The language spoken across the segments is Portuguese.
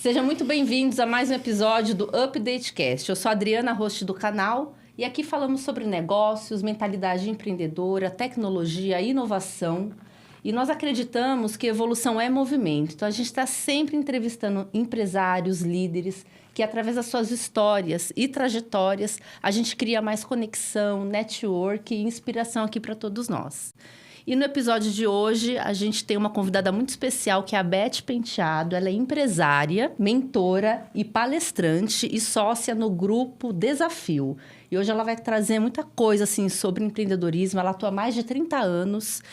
Sejam muito bem-vindos a mais um episódio do UpdateCast. Eu sou a Adriana, host do canal, e aqui falamos sobre negócios, mentalidade empreendedora, tecnologia, inovação. E nós acreditamos que evolução é movimento. Então, a gente está sempre entrevistando empresários, líderes, que através das suas histórias e trajetórias, a gente cria mais conexão, network e inspiração aqui para todos nós. E no episódio de hoje, a gente tem uma convidada muito especial, que é a Beth Penteado. Ela é empresária, mentora e palestrante e sócia no grupo Desafio. E hoje ela vai trazer muita coisa assim, sobre empreendedorismo. Ela atua há mais de 30 anos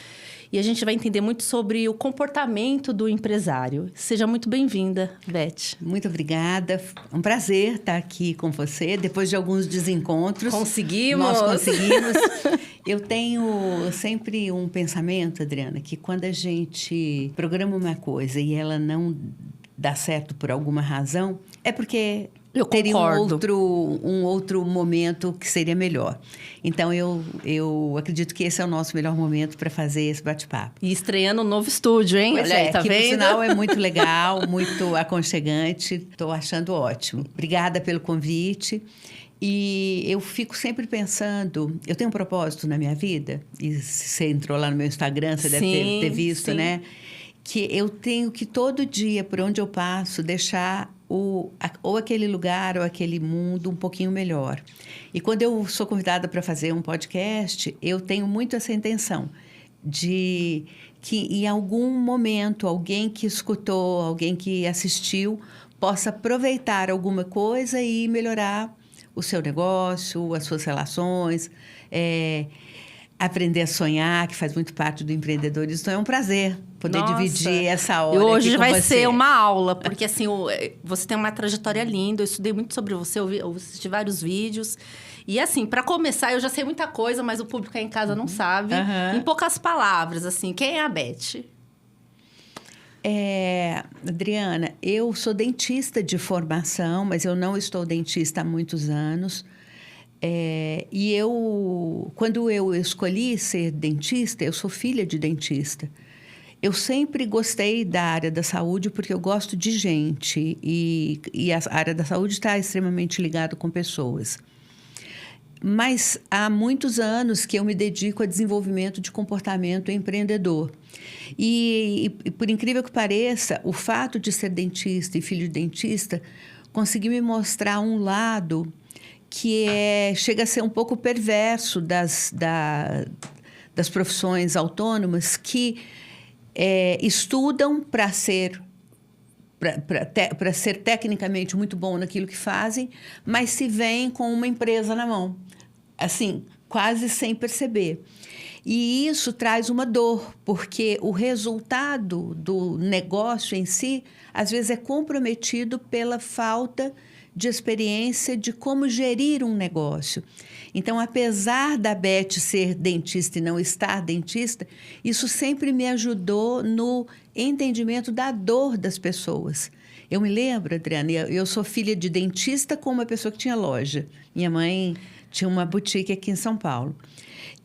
e a gente vai entender muito sobre o comportamento do empresário. Seja muito bem-vinda, Beth. Muito obrigada. Um prazer estar aqui com você, depois de alguns desencontros. Conseguimos! Nós conseguimos. Eu tenho sempre um pensamento, Adriana, que quando a gente programa uma coisa e ela não dá certo por alguma razão, é porque teria um outro momento que seria melhor. Então, eu acredito que esse é o nosso melhor momento para fazer esse bate-papo. E estreando um novo estúdio, hein? Pois Olha aí, tá que vendo? Por sinal é muito legal, muito aconchegante. Estou achando ótimo. Obrigada pelo convite. E eu fico sempre pensando, eu tenho um propósito na minha vida, e se você entrou lá no meu Instagram, você deve ter visto, sim. né? Que eu tenho que todo dia, por onde eu passo, deixar ou aquele lugar ou aquele mundo um pouquinho melhor. E quando eu sou convidada para fazer um podcast, eu tenho muito essa intenção de que em algum momento alguém que escutou, alguém que assistiu, possa aproveitar alguma coisa e melhorar o seu negócio, as suas relações, aprender a sonhar, que faz muito parte do empreendedorismo. Então, é um prazer poder dividir essa hora. E hoje aqui com vai você. ser uma aula, porque assim, você tem uma trajetória linda, eu estudei muito sobre você, eu assisti vários vídeos. E assim, para começar, eu já sei muita coisa, mas o público aí em casa não sabe. Em poucas palavras, assim, quem é a Beth? Adriana, eu sou dentista de formação, mas eu não estou dentista há muitos anos. E quando eu escolhi ser dentista, eu sou filha de dentista. Eu sempre gostei da área da saúde porque eu gosto de gente e a área da saúde está extremamente ligada com pessoas. Mas há muitos anos que eu me dedico a desenvolvimento de comportamento empreendedor. E por incrível que pareça, o fato de ser dentista e filho de dentista conseguiu me mostrar um lado que chega a ser um pouco perverso das profissões autônomas que estudam para ser tecnicamente muito bom naquilo que fazem, mas se veem com uma empresa na mão, assim, quase sem perceber. E isso traz uma dor, porque o resultado do negócio em si, às vezes, é comprometido pela falta de experiência de como gerir um negócio. Então, apesar da Beth ser dentista e não estar dentista, isso sempre me ajudou no entendimento da dor das pessoas. Eu me lembro, Adriana, eu sou filha de dentista com uma pessoa que tinha loja. Minha mãe tinha uma boutique aqui em São Paulo.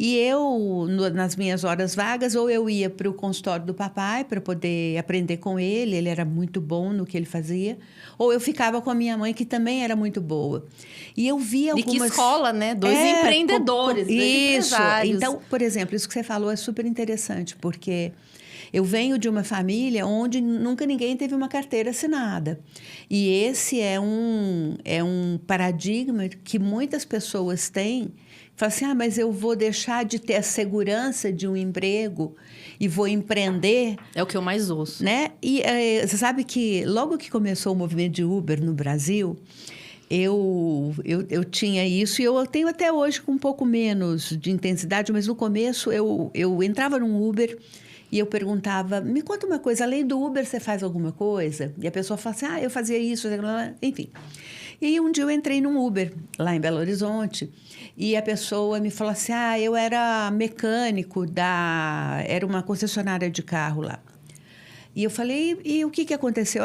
E eu, nas minhas horas vagas, ou eu ia para o consultório do papai para poder aprender com ele era muito bom no que ele fazia, ou eu ficava com a minha mãe, que também era muito boa. E eu via algumas... E que escola, né? Dois empreendedores, dois empresários. Então, por exemplo, isso que você falou é super interessante, porque eu venho de uma família onde nunca ninguém teve uma carteira assinada. E esse é um paradigma que muitas pessoas têm. Fala assim, mas eu vou deixar de ter a segurança de um emprego e vou empreender. É o que eu mais ouço. Né? E você sabe que logo que começou o movimento de Uber no Brasil, eu tinha isso, e eu tenho até hoje com um pouco menos de intensidade, mas no começo eu entrava num Uber e eu perguntava, me conta uma coisa, além do Uber você faz alguma coisa? E a pessoa fala assim, eu fazia isso, enfim. E aí um dia eu entrei num Uber, lá em Belo Horizonte, e a pessoa me falou assim, eu era mecânico era uma concessionária de carro lá. E eu falei, e o que aconteceu?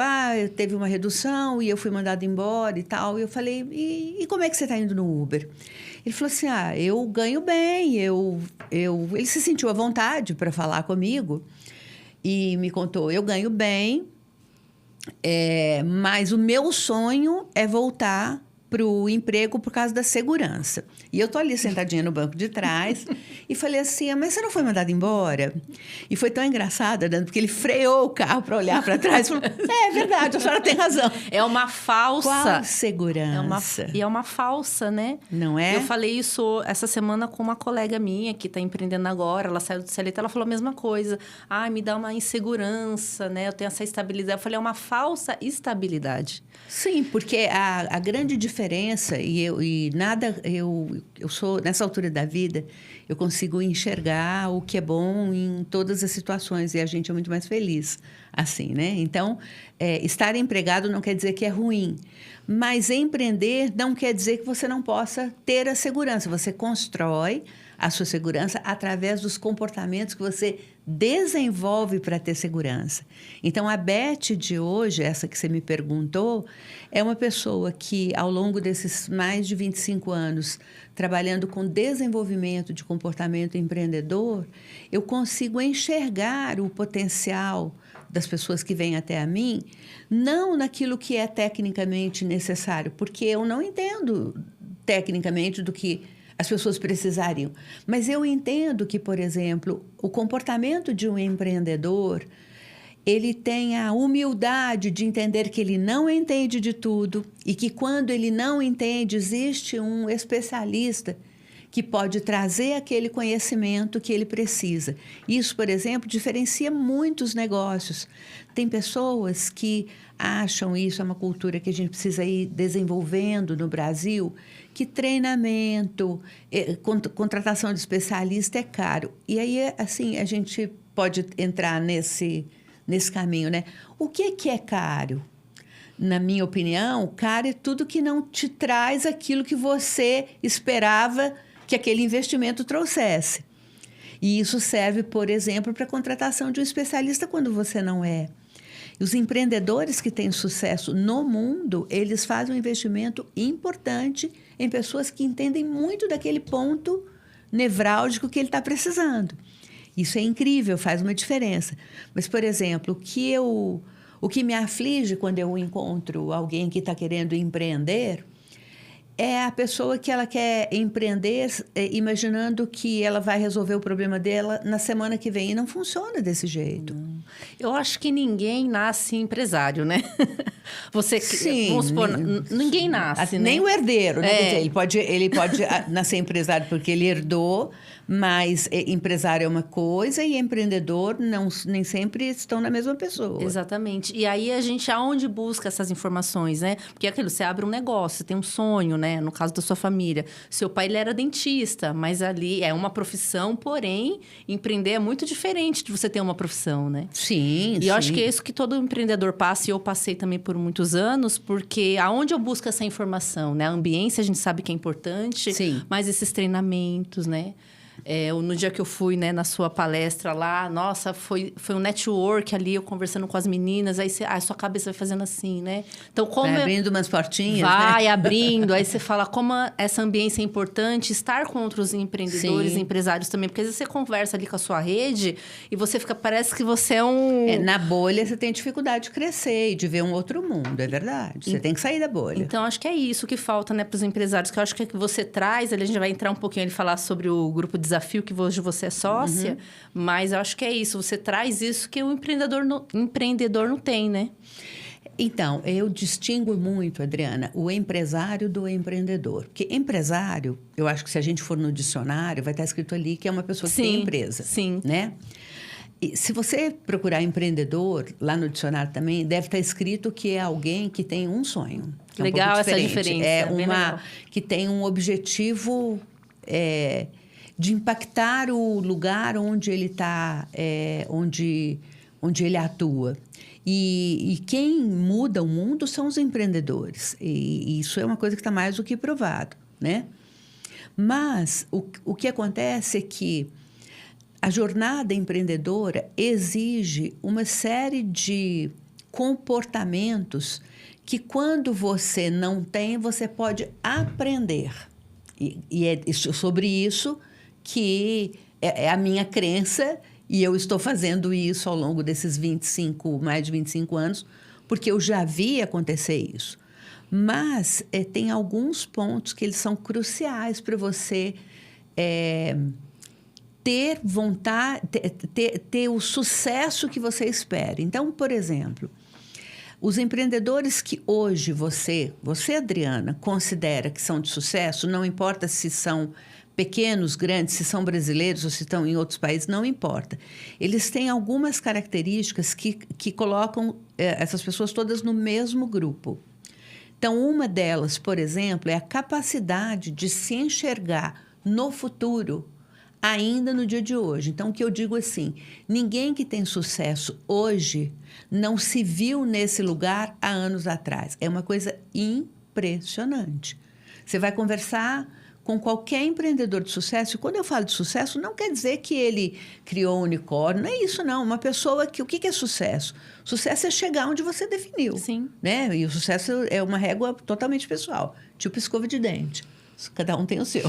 Teve uma redução e eu fui mandada embora e tal. E eu falei, e como é que você está indo no Uber? Ele falou assim, eu ganho bem, ele se sentiu à vontade para falar comigo e me contou, eu ganho bem, Mas o meu sonho é voltar para o emprego por causa da segurança. E eu tô ali sentadinha no banco de trás e falei assim, mas você não foi mandada embora? E foi tão engraçado, né? Porque ele freou o carro para olhar para trás e falou, é verdade, a senhora tem razão. É uma falsa. Qual segurança? E é uma falsa, né? Não é? Eu falei isso essa semana com uma colega minha que está empreendendo agora. Ela saiu do CLT, ela falou a mesma coisa. Me dá uma insegurança, né? Eu tenho essa estabilidade. Eu falei, é uma falsa estabilidade. Sim, porque a grande diferença, eu sou, nessa altura da vida, eu consigo enxergar o que é bom em todas as situações e a gente é muito mais feliz assim, né? Então, estar empregado não quer dizer que é ruim, mas empreender não quer dizer que você não possa ter a segurança. Você constrói a sua segurança através dos comportamentos que você desenvolve para ter segurança. Então, a Beth de hoje, essa que você me perguntou, é uma pessoa que, ao longo desses mais de 25 anos, trabalhando com desenvolvimento de comportamento empreendedor, eu consigo enxergar o potencial das pessoas que vêm até a mim, não naquilo que é tecnicamente necessário, porque eu não entendo tecnicamente do que as pessoas precisariam. Mas eu entendo que, por exemplo, o comportamento de um empreendedor, ele tem a humildade de entender que ele não entende de tudo e que quando ele não entende, existe um especialista que pode trazer aquele conhecimento que ele precisa. Isso, por exemplo, diferencia muitos negócios. Tem pessoas que acham, isso é uma cultura que a gente precisa ir desenvolvendo no Brasil, que treinamento, contratação de especialista é caro. E aí, assim, a gente pode entrar nesse caminho, né? O que é caro? Na minha opinião, caro é tudo que não te traz aquilo que você esperava que aquele investimento trouxesse. E isso serve, por exemplo, para a contratação de um especialista quando você não é. Os empreendedores que têm sucesso no mundo, eles fazem um investimento importante em pessoas que entendem muito daquele ponto nevrálgico que ele está precisando. Isso é incrível, faz uma diferença. Mas, por exemplo, o que me aflige quando eu encontro alguém que está querendo empreender é a pessoa que ela quer empreender imaginando que ela vai resolver o problema dela na semana que vem. E não funciona desse jeito. Eu acho que ninguém nasce empresário, né? Sim. Vamos supor, ninguém nasce, nem né? o herdeiro, né? Quer dizer, ele pode nascer empresário porque ele herdou, mas empresário é uma coisa e empreendedor nem sempre estão na mesma pessoa. Exatamente. E aí, a gente aonde busca essas informações, né? Porque é aquilo, você abre um negócio, você tem um sonho, né? No caso da sua família. Seu pai, ele era dentista, mas ali é uma profissão, porém, empreender é muito diferente de você ter uma profissão, né? Sim, E eu acho que é isso que todo empreendedor passa, e eu passei também por muitos anos, porque aonde eu busco essa informação, né? A ambiência, a gente sabe que é importante, Sim. mas esses treinamentos, né? No dia que eu fui, né, na sua palestra lá, nossa, foi um network ali, eu conversando com as meninas, aí a sua cabeça vai fazendo assim, né? Então, como vai abrindo umas portinhas, vai né? abrindo, aí você fala como essa ambiência é importante, estar com outros empreendedores, Sim. empresários também, porque às vezes você conversa ali com a sua rede e você parece que você é um... Na bolha, você tem dificuldade de crescer e de ver um outro mundo, é verdade. Você tem que sair da bolha. Então, acho que é isso que falta, né, para os empresários, que eu acho que você traz, ali a gente vai entrar um pouquinho, ele falar sobre o grupo Desafio, que hoje você é sócia, mas eu acho que é isso, você traz isso que o empreendedor não tem, né? Então, eu distingo muito, Adriana, o empresário do empreendedor. Porque empresário, eu acho que se a gente for no dicionário, vai estar escrito ali que é uma pessoa que tem empresa. Sim. Né? E se você procurar empreendedor, lá no dicionário também, deve estar escrito que é alguém que tem um sonho. Que legal, é essa diferença. É bem legal. Que tem um objetivo de impactar o lugar onde ele está, onde ele atua. E quem muda o mundo são os empreendedores. E isso é uma coisa que está mais do que provado, né? Mas o que acontece é que a jornada empreendedora exige uma série de comportamentos que, quando você não tem, você pode aprender. E é sobre isso que é a minha crença, e eu estou fazendo isso ao longo desses mais de 25 anos, porque eu já vi acontecer isso. Mas tem alguns pontos que eles são cruciais para você ter vontade, ter o sucesso que você espera. Então, por exemplo, os empreendedores que hoje você, Adriana, considera que são de sucesso, não importa se são pequenos, grandes, se são brasileiros ou se estão em outros países, não importa. Eles têm algumas características que colocam essas pessoas todas no mesmo grupo. Então, uma delas, por exemplo, é a capacidade de se enxergar no futuro, ainda no dia de hoje. Então, o que eu digo assim, ninguém que tem sucesso hoje não se viu nesse lugar há anos atrás. É uma coisa impressionante. Você vai conversar com qualquer empreendedor de sucesso, e quando eu falo de sucesso, não quer dizer que ele criou um unicórnio, não é isso não. Uma pessoa que... O que é sucesso? Sucesso é chegar onde você definiu. Sim. Né? E o sucesso é uma régua totalmente pessoal, tipo escova de dente. Cada um tem o seu.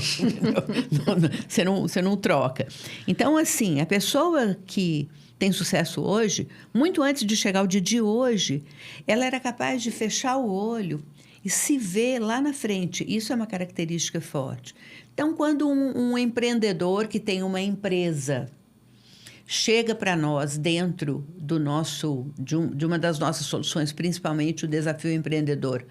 Você não troca. Então, assim, a pessoa que tem sucesso hoje, muito antes de chegar o dia de hoje, ela era capaz de fechar o olho e se ver lá na frente. Isso é uma característica forte. Então, quando um empreendedor que tem uma empresa chega para nós dentro do de uma das nossas soluções, principalmente o desafio empreendedor,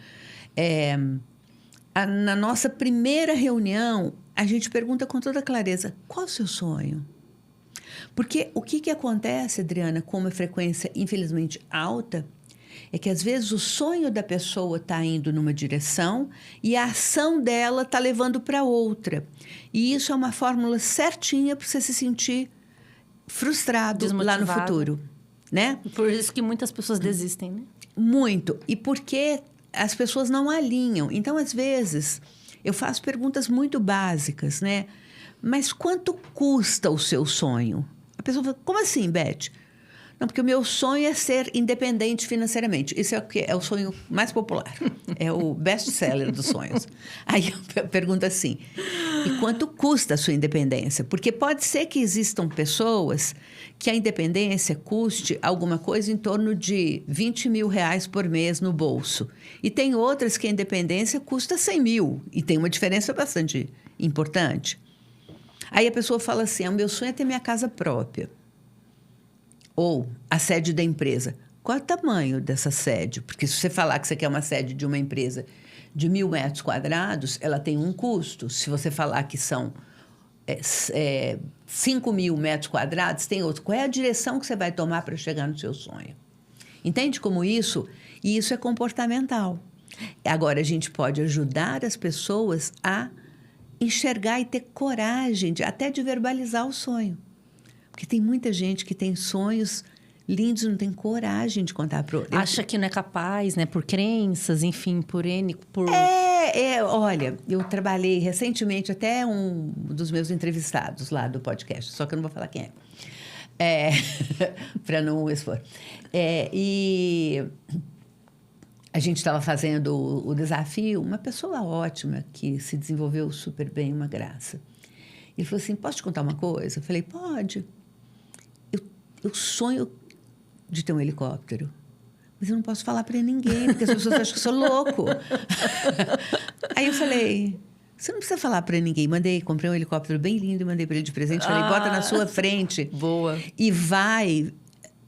na nossa primeira reunião, a gente pergunta com toda clareza, qual é o seu sonho? Porque o que acontece, Adriana, com uma frequência infelizmente alta, é que às vezes o sonho da pessoa está indo numa direção e a ação dela está levando para outra. E isso é uma fórmula certinha para você se sentir frustrado lá no futuro, né? Por isso que muitas pessoas desistem, né? Muito. E porque as pessoas não alinham. Então, às vezes, eu faço perguntas muito básicas, né? Mas quanto custa o seu sonho? A pessoa fala, como assim, Beth? Não, porque o meu sonho é ser independente financeiramente. Isso é o sonho mais popular. É o best-seller dos sonhos. Aí eu pergunto assim, e quanto custa a sua independência? Porque pode ser que existam pessoas que a independência custe alguma coisa em torno de 20 mil reais por mês no bolso. E tem outras que a independência custa 100 mil. E tem uma diferença bastante importante. Aí a pessoa fala assim, o meu sonho é ter minha casa própria. Ou a sede da empresa. Qual é o tamanho dessa sede? Porque se você falar que você quer uma sede de uma empresa de 1.000 metros quadrados, ela tem um custo. Se você falar que são 5.000 metros quadrados, tem outro. Qual é a direção que você vai tomar para chegar no seu sonho? Entende como isso? E isso é comportamental. Agora, a gente pode ajudar as pessoas a enxergar e ter coragem até de verbalizar o sonho. Porque tem muita gente que tem sonhos lindos e não tem coragem de contar para o outro. Acha que não é capaz, né? Por crenças, enfim, por... Olha, eu trabalhei recentemente até um dos meus entrevistados lá do podcast, só que eu não vou falar quem é. Para não expor. E a gente estava fazendo o desafio, uma pessoa ótima que se desenvolveu super bem, uma graça. Ele falou assim, posso te contar uma coisa? Eu falei, pode. Eu sonho de ter um helicóptero, mas eu não posso falar para ninguém, porque as pessoas acham que eu sou louco. Aí eu falei, você não precisa falar para ninguém. Comprei um helicóptero bem lindo e mandei para ele de presente. Falei, bota na sua frente. Boa. E vai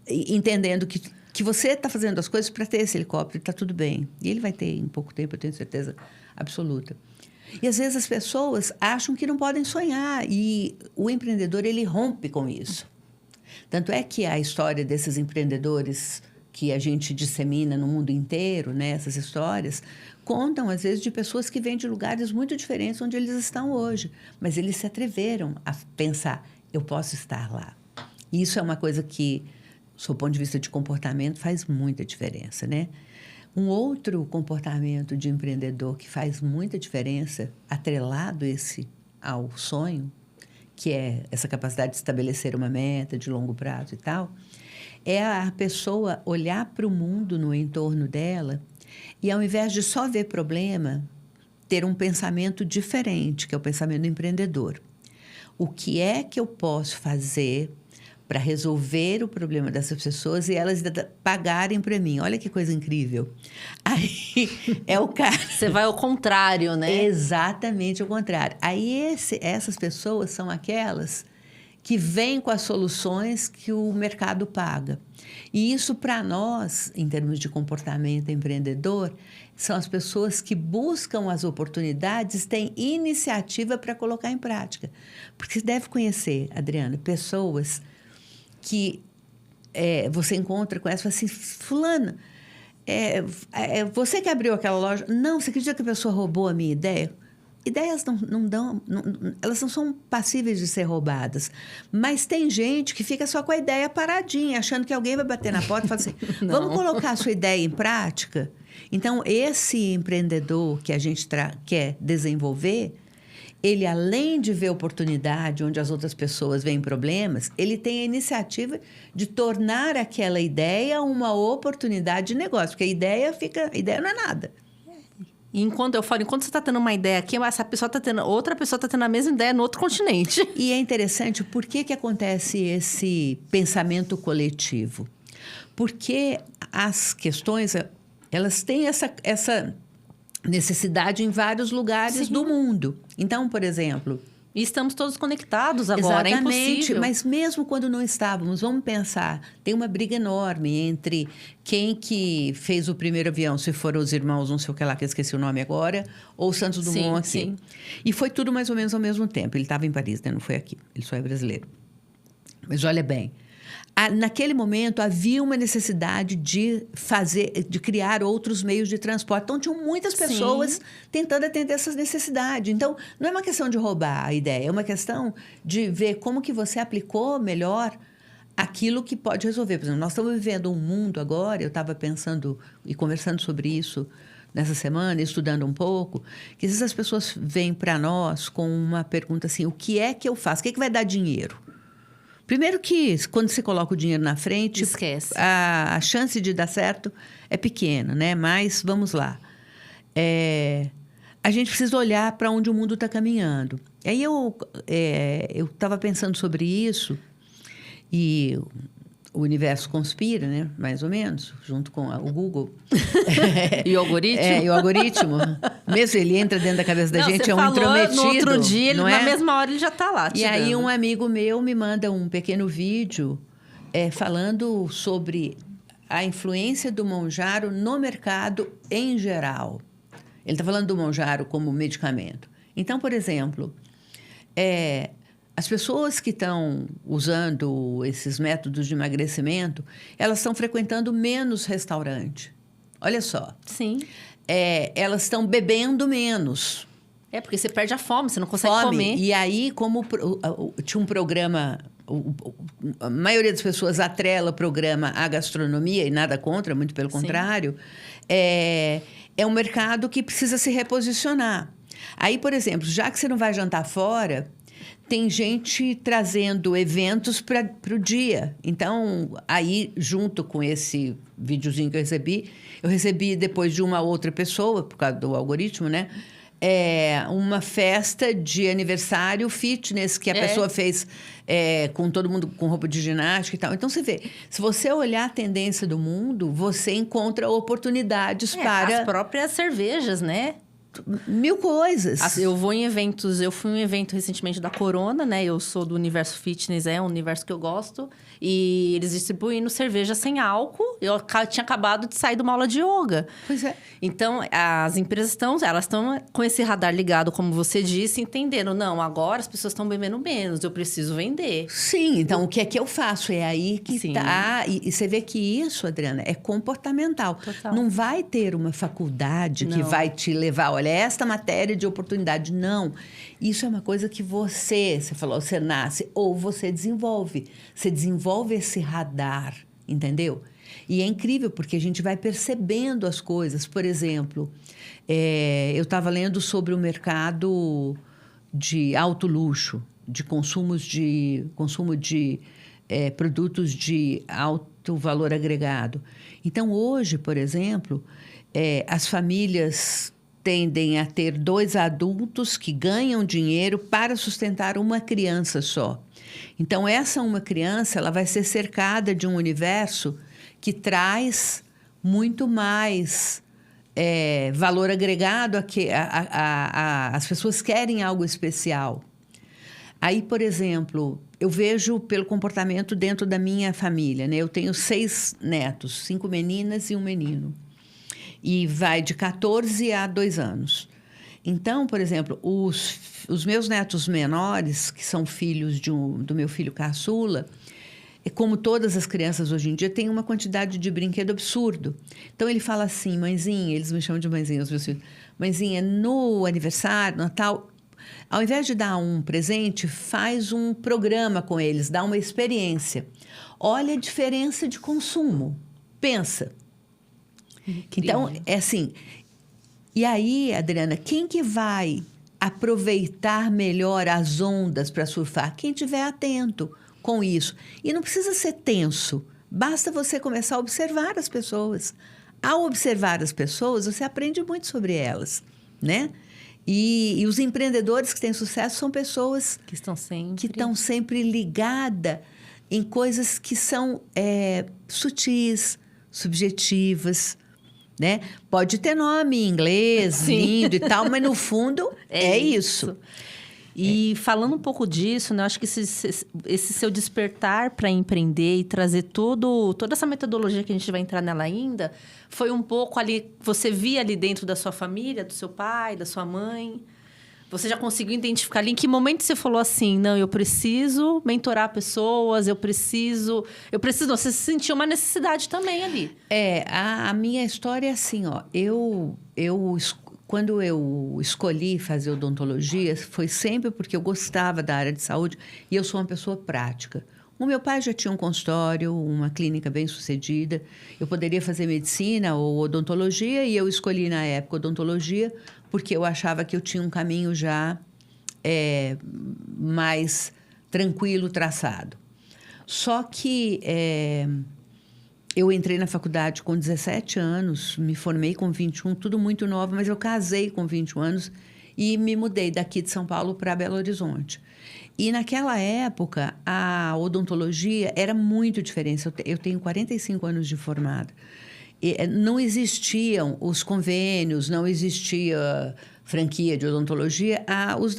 entendendo que você está fazendo as coisas para ter esse helicóptero, está tudo bem. E ele vai ter em pouco tempo, eu tenho certeza absoluta. E às vezes as pessoas acham que não podem sonhar e o empreendedor ele rompe com isso. Tanto é que a história desses empreendedores que a gente dissemina no mundo inteiro, né, essas histórias, contam às vezes de pessoas que vêm de lugares muito diferentes onde eles estão hoje, mas eles se atreveram a pensar, eu posso estar lá. E isso é uma coisa que, do ponto de vista de comportamento, faz muita diferença, né? Um outro comportamento de empreendedor que faz muita diferença, atrelado ao sonho, que é essa capacidade de estabelecer uma meta de longo prazo e tal, é a pessoa olhar para o mundo no entorno dela e, ao invés de só ver problema, ter um pensamento diferente, que é o pensamento empreendedor. O que é que eu posso fazer para resolver o problema dessas pessoas e elas pagarem para mim. Olha que coisa incrível. Aí é o cara. Você vai ao contrário, né? Exatamente ao contrário. Aí essas pessoas são aquelas que vêm com as soluções que o mercado paga. E isso, para nós, em termos de comportamento empreendedor, são as pessoas que buscam as oportunidades, têm iniciativa para colocar em prática. Porque você deve conhecer, Adriana, pessoas que você encontra com essa e fala assim, fulana, você que abriu aquela loja, não, você acredita que a pessoa roubou a minha ideia? Ideias elas não são passíveis de ser roubadas. Mas tem gente que fica só com a ideia paradinha, achando que alguém vai bater na porta e falar assim, vamos colocar a sua ideia em prática? Então, esse empreendedor que a gente quer desenvolver, ele, além de ver oportunidade onde as outras pessoas veem problemas, ele tem a iniciativa de tornar aquela ideia uma oportunidade de negócio, porque a ideia não é nada. E enquanto você está tendo uma ideia aqui, outra pessoa está tendo a mesma ideia no outro continente. E é interessante, por que acontece esse pensamento coletivo? Porque as questões, elas têm essa necessidade em vários lugares do mundo. Então, por exemplo... E estamos todos conectados agora, exatamente, é impossível. Mas mesmo quando não estávamos, vamos pensar, tem uma briga enorme entre quem que fez o primeiro avião, se foram os irmãos, não sei o que lá, que eu esqueci o nome agora, ou Santos Dumont aqui. Sim. E foi tudo mais ou menos ao mesmo tempo. Ele estava em Paris, né? Não foi aqui. Ele só é brasileiro. Mas olha bem, naquele momento havia uma necessidade de criar outros meios de transporte. Então, tinham muitas pessoas tentando atender essas necessidades. Então, não é uma questão de roubar a ideia, é uma questão de ver como que você aplicou melhor aquilo que pode resolver. Por exemplo, nós estamos vivendo um mundo agora, eu estava pensando e conversando sobre isso nessa semana, estudando um pouco, que essas pessoas vêm para nós com uma pergunta assim, o que é que eu faço? O que é que vai dar dinheiro? Primeiro que, quando você coloca o dinheiro na frente... Esquece. A chance de dar certo é pequena, né? Mas, vamos lá. A gente precisa olhar para onde o mundo está caminhando. Aí, eu estava pensando sobre isso e o universo conspira, né? Mais ou menos, junto com o Google. E o algoritmo? E o algoritmo. Mesmo ele entra dentro da cabeça da gente, é um intrometido. No outro dia, na mesma hora, ele já está lá. E aí, um amigo meu me manda um pequeno vídeo falando sobre a influência do Monjaro no mercado em geral. Ele está falando do Monjaro como medicamento. Então, por exemplo, as pessoas que estão usando esses métodos de emagrecimento, elas estão frequentando menos restaurante. Olha só. Sim. Elas estão bebendo menos. Porque você perde a fome, você não consegue comer. E aí, como tinha um programa... A maioria das pessoas atrela o programa à gastronomia, e nada contra, muito pelo contrário. É um mercado que precisa se reposicionar. Aí, por exemplo, já que você não vai jantar fora... Tem gente trazendo eventos para o dia. Então, aí, junto com esse videozinho que eu recebi depois de uma outra pessoa, por causa do algoritmo, né? Uma festa de aniversário fitness que a pessoa fez com todo mundo com roupa de ginástica e tal. Então, você vê, se você olhar a tendência do mundo, você encontra oportunidades para... As próprias cervejas, né? Mil coisas. Eu fui em um evento recentemente da Corona, né? Eu sou do universo fitness, é um universo que eu gosto. E eles distribuindo cerveja sem álcool. Eu tinha acabado de sair de uma aula de yoga. Pois é. Então, as empresas estão com esse radar ligado, como você disse, entendendo. Não, agora as pessoas estão bebendo menos, eu preciso vender. Sim, então o que é que eu faço? É aí que está. E você vê que isso, Adriana, é comportamental. Total. Não vai ter uma faculdade que vai te levar, olha, esta matéria de oportunidade. Não. Isso é uma coisa que você falou, você nasce ou você desenvolve. Você desenvolve esse radar, entendeu? E é incrível, porque a gente vai percebendo as coisas. Por exemplo, eu estava lendo sobre o mercado de alto luxo, de consumo de produtos de alto valor agregado. Então, hoje, por exemplo, as famílias tendem a ter 2 adultos que ganham dinheiro para sustentar uma criança só. Então, essa uma criança, ela vai ser cercada de um universo que traz muito mais valor agregado as pessoas querem algo especial. Aí, por exemplo, eu vejo pelo comportamento dentro da minha família, né? Eu tenho 6 netos, 5 meninas e um menino. E vai de 14 a 2 anos. Então, por exemplo, os meus netos menores, que são filhos do meu filho caçula, como todas as crianças hoje em dia, têm uma quantidade de brinquedo absurdo. Então, ele fala assim, mãezinha, eles me chamam de mãezinha, os meus filhos. Mãezinha, no aniversário, Natal, ao invés de dar um presente, faz um programa com eles, dá uma experiência. Olha a diferença de consumo. Pensa. Então, é assim. E aí, Adriana, quem que vai aproveitar melhor as ondas para surfar? Quem estiver atento com isso. E não precisa ser tenso. Basta você começar a observar as pessoas. Ao observar as pessoas, você aprende muito sobre elas, né? E os empreendedores que têm sucesso são pessoas que estão sempre ligadas em coisas que são sutis, subjetivas, né? Pode ter nome em inglês, lindo e tal, mas no fundo é isso. E falando um pouco disso, né, eu acho que esse seu despertar para empreender e trazer toda essa metodologia que a gente vai entrar nela ainda, foi um pouco ali, você via ali dentro da sua família, do seu pai, da sua mãe, você já conseguiu identificar ali em que momento você falou assim, não, eu preciso mentorar pessoas, você sentiu uma necessidade também ali. A minha história é assim, ó, quando eu escolhi fazer odontologia, foi sempre porque eu gostava da área de saúde e eu sou uma pessoa prática. O meu pai já tinha um consultório, uma clínica bem-sucedida. Eu poderia fazer medicina ou odontologia e eu escolhi, na época, odontologia porque eu achava que eu tinha um caminho já mais tranquilo, traçado. Só que eu entrei na faculdade com 17 anos, me formei com 21, tudo muito novo, mas eu casei com 21 anos e me mudei daqui de São Paulo para Belo Horizonte. E naquela época, a odontologia era muito diferente. Eu tenho 45 anos de formada. Não existiam os convênios, não existia franquia de odontologia.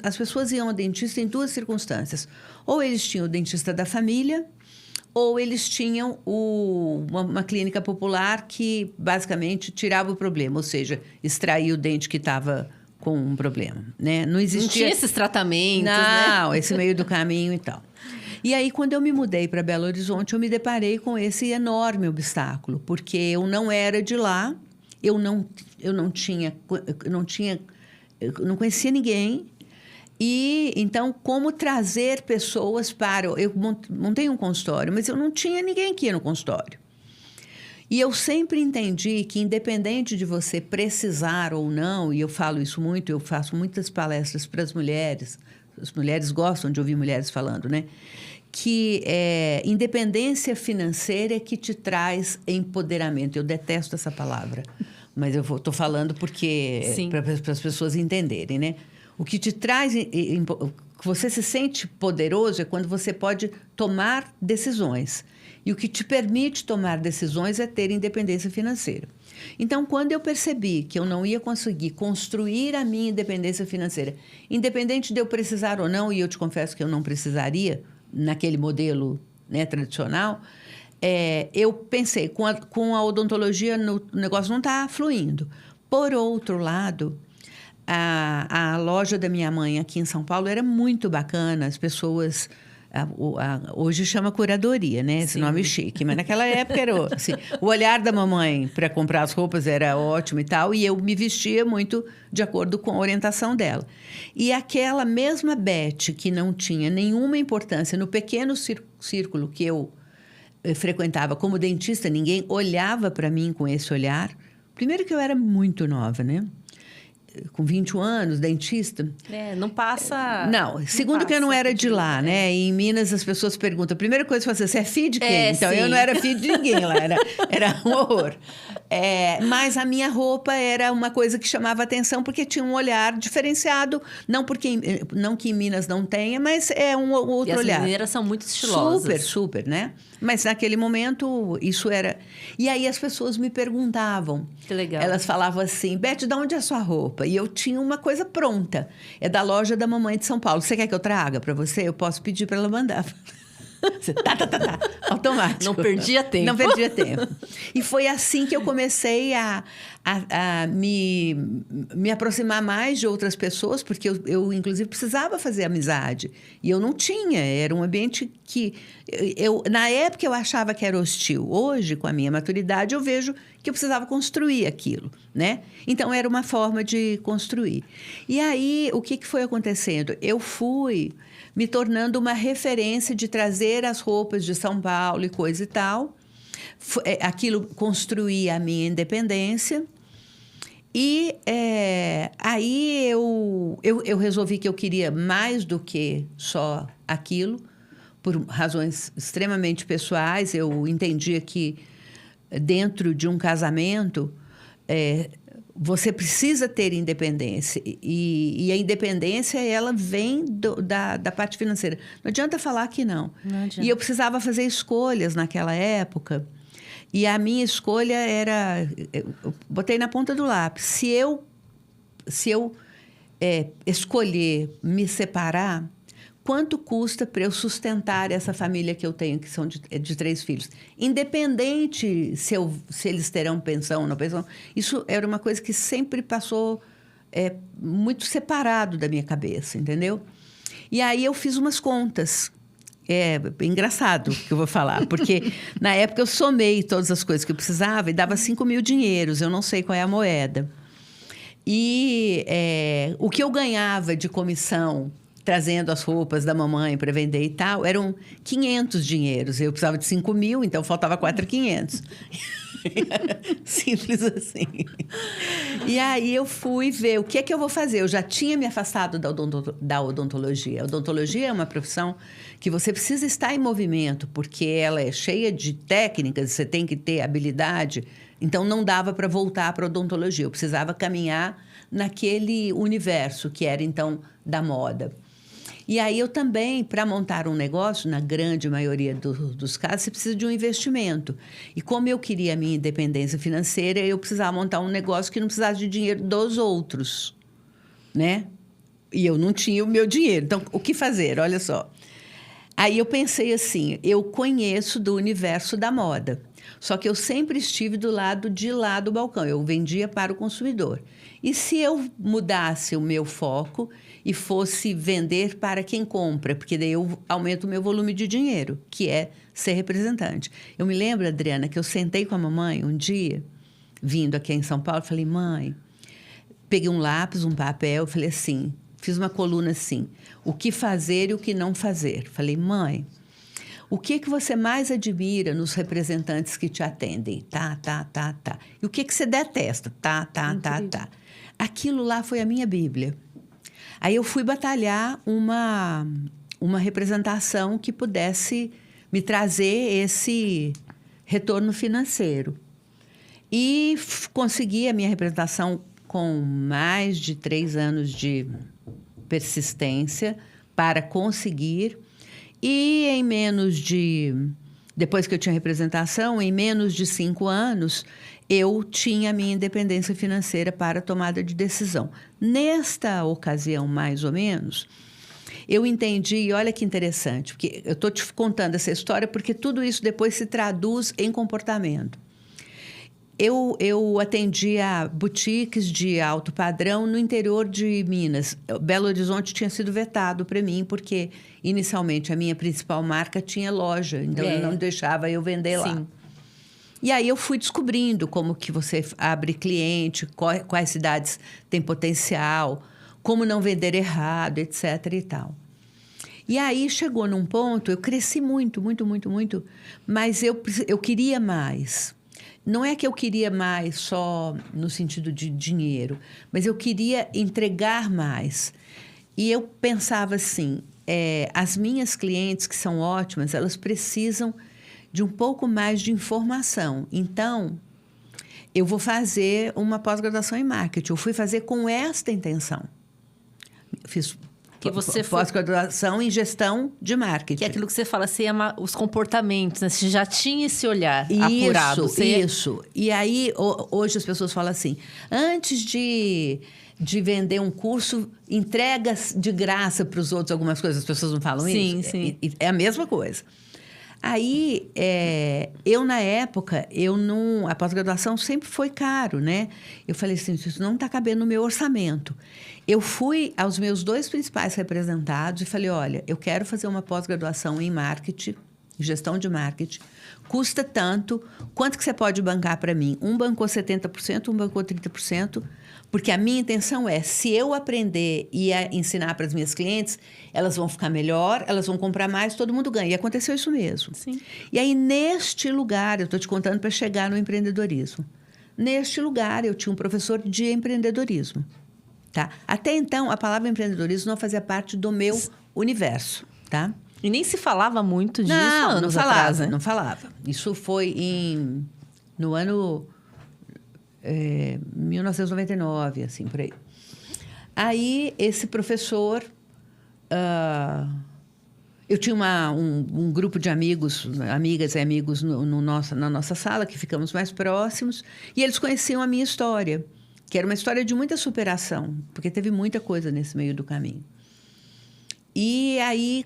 As pessoas iam ao dentista em 2 circunstâncias. Ou eles tinham o dentista da família, ou eles tinham uma clínica popular que, basicamente, tirava o problema, ou seja, extraía o dente que estava com um problema, né? Não existia... Não tinha esses tratamentos, Não, esse meio do caminho e tal. E aí, quando eu me mudei para Belo Horizonte, eu me deparei com esse enorme obstáculo, porque eu não era de lá, eu não conhecia ninguém. E, então, como trazer pessoas para... Eu montei um consultório, mas eu não tinha ninguém que ia no consultório. E eu sempre entendi que, independente de você precisar ou não, e eu falo isso muito, eu faço muitas palestras para as mulheres gostam de ouvir mulheres falando, né? Que independência financeira é que te traz empoderamento. Eu detesto essa palavra, mas eu estou falando porque para as pessoas entenderem, né? O que te traz... Você se sente poderoso é quando você pode tomar decisões. E o que te permite tomar decisões é ter independência financeira. Então, quando eu percebi que eu não ia conseguir construir a minha independência financeira, independente de eu precisar ou não, e eu te confesso que eu não precisaria, naquele modelo, né, tradicional, eu pensei, com a odontologia, o negócio não está fluindo. Por outro lado... A loja da minha mãe aqui em São Paulo era muito bacana, as pessoas... hoje chama curadoria, né? Esse nome chique. Mas naquela época era assim, o olhar da mamãe para comprar as roupas era ótimo e tal, e eu me vestia muito de acordo com a orientação dela. E aquela mesma Beth, que não tinha nenhuma importância no pequeno círculo que eu frequentava como dentista, ninguém olhava para mim com esse olhar. Primeiro que eu era muito nova, né? Com 21 anos, dentista. Não passa... Não, segundo que eu não era de lá, né? E em Minas as pessoas perguntam, a primeira coisa que você é filho de quem? Então, eu não era filho de ninguém lá, era um horror. Mas a minha roupa era uma coisa que chamava atenção porque tinha um olhar diferenciado. Não que em Minas não tenha, mas é um outro e olhar. As mineiras são muito estilosas. Super, super, né? Mas naquele momento isso era... E aí as pessoas me perguntavam. Que legal. Elas falavam assim, Beth, de onde é a sua roupa? E eu tinha uma coisa pronta. É da loja da mamãe de São Paulo. Você quer que eu traga para você? Eu posso pedir para ela mandar. Tá. Automático. Não perdia tempo. Não perdia tempo. E foi assim que eu comecei a me aproximar mais de outras pessoas, porque eu, inclusive, precisava fazer amizade. E eu não tinha. Era um ambiente que... na época, eu achava que era hostil. Hoje, com a minha maturidade, eu vejo que eu precisava construir aquilo, né? Então, era uma forma de construir. E aí, o que foi acontecendo? Eu fui me tornando uma referência de trazer as roupas de São Paulo e coisa e tal. Aquilo construía a minha independência. E aí eu resolvi que eu queria mais do que só aquilo, por razões extremamente pessoais. Eu entendia que dentro de um casamento... você precisa ter independência. E a independência, ela vem da parte financeira. Não adianta falar que não. Não adianta. E eu precisava fazer escolhas naquela época. E a minha escolha era... Eu botei na ponta do lápis. Se eu escolher me separar, quanto custa para eu sustentar essa família que eu tenho, que são de 3 filhos? Independente se eles terão pensão ou não pensão, isso era uma coisa que sempre passou muito separado da minha cabeça, entendeu? E aí eu fiz umas contas. É engraçado o que eu vou falar, porque na época eu somei todas as coisas que eu precisava e dava 5 mil dinheiros, eu não sei qual é a moeda. E o que eu ganhava de comissão trazendo as roupas da mamãe para vender e tal, eram 500 dinheiros. Eu precisava de 5 mil, então faltava 4.500. Simples assim. E aí eu fui ver o que é que eu vou fazer. Eu já tinha me afastado da odontologia. A odontologia é uma profissão que você precisa estar em movimento, porque ela é cheia de técnicas, você tem que ter habilidade. Então, não dava para voltar para a odontologia. Eu precisava caminhar naquele universo que era, então, da moda. E aí eu também, para montar um negócio, na grande maioria dos casos, você precisa de um investimento. E como eu queria a minha independência financeira, eu precisava montar um negócio que não precisasse de dinheiro dos outros, né? E eu não tinha o meu dinheiro. Então, o que fazer? Olha só. Aí eu pensei assim, eu conheço do universo da moda. Só que eu sempre estive do lado de lá do balcão. Eu vendia para o consumidor. E se eu mudasse o meu foco e fosse vender para quem compra? Porque daí eu aumento o meu volume de dinheiro, que é ser representante. Eu me lembro, Adriana, que eu sentei com a mamãe um dia, vindo aqui em São Paulo, falei, mãe, peguei um lápis, um papel, falei assim, fiz uma coluna assim, o que fazer e o que não fazer. Falei, mãe, o que você mais admira nos representantes que te atendem? Tá. E o que você detesta? Tá. Aquilo lá foi a minha Bíblia. Aí eu fui batalhar uma representação que pudesse me trazer esse retorno financeiro. E consegui a minha representação com mais de 3 anos de persistência para conseguir. E em depois que eu tinha representação, em menos de 5 anos, eu tinha a minha independência financeira para a tomada de decisão. Nesta ocasião, mais ou menos, eu entendi, e olha que interessante, porque eu estou te contando essa história porque tudo isso depois se traduz em comportamento. Eu atendia boutiques de alto padrão no interior de Minas. Belo Horizonte tinha sido vetado para mim, porque inicialmente a minha principal marca tinha loja, então ele não deixava eu vender lá. Sim. E aí eu fui descobrindo como que você abre cliente, quais cidades têm potencial, como não vender errado, etc. e tal. E aí chegou num ponto, eu cresci muito, mas eu queria mais. Não é que eu queria mais só no sentido de dinheiro, mas eu queria entregar mais. E eu pensava assim, as minhas clientes, que são ótimas, elas precisam de um pouco mais de informação. Então, eu vou fazer uma pós-graduação em marketing. Eu fui fazer com esta intenção. Eu fiz Que você pós-graduação em gestão de marketing. Que é aquilo que você fala, você ama os comportamentos, né? Você já tinha esse olhar apurado. Isso. E aí, hoje as pessoas falam assim, antes de vender um curso, entrega de graça para os outros algumas coisas. As pessoas não falam isso? Sim. É a mesma coisa. Aí, eu na época, a pós-graduação sempre foi caro, né? Eu falei assim, isso não está cabendo no meu orçamento. Eu fui aos meus 2 principais representados e falei, olha, eu quero fazer uma pós-graduação em marketing, gestão de marketing, custa tanto, quanto que você pode bancar para mim? Um bancou 70%, um bancou 30%, porque a minha intenção é, se eu aprender e ensinar para as minhas clientes, elas vão ficar melhor, elas vão comprar mais, todo mundo ganha. E aconteceu isso mesmo. Sim. E aí, neste lugar, eu estou te contando para chegar no empreendedorismo. Neste lugar, eu tinha um professor de empreendedorismo. Tá? Até então, a palavra empreendedorismo não fazia parte do meu universo. Tá? E nem se falava muito disso não falava, atrás, né? Não falava. Isso foi no ano 1999, assim, por aí. Aí, esse professor... eu tinha um grupo de amigas e amigos na nossa sala, que ficamos mais próximos, e eles conheciam a minha história, que era uma história de muita superação, porque teve muita coisa nesse meio do caminho. E aí,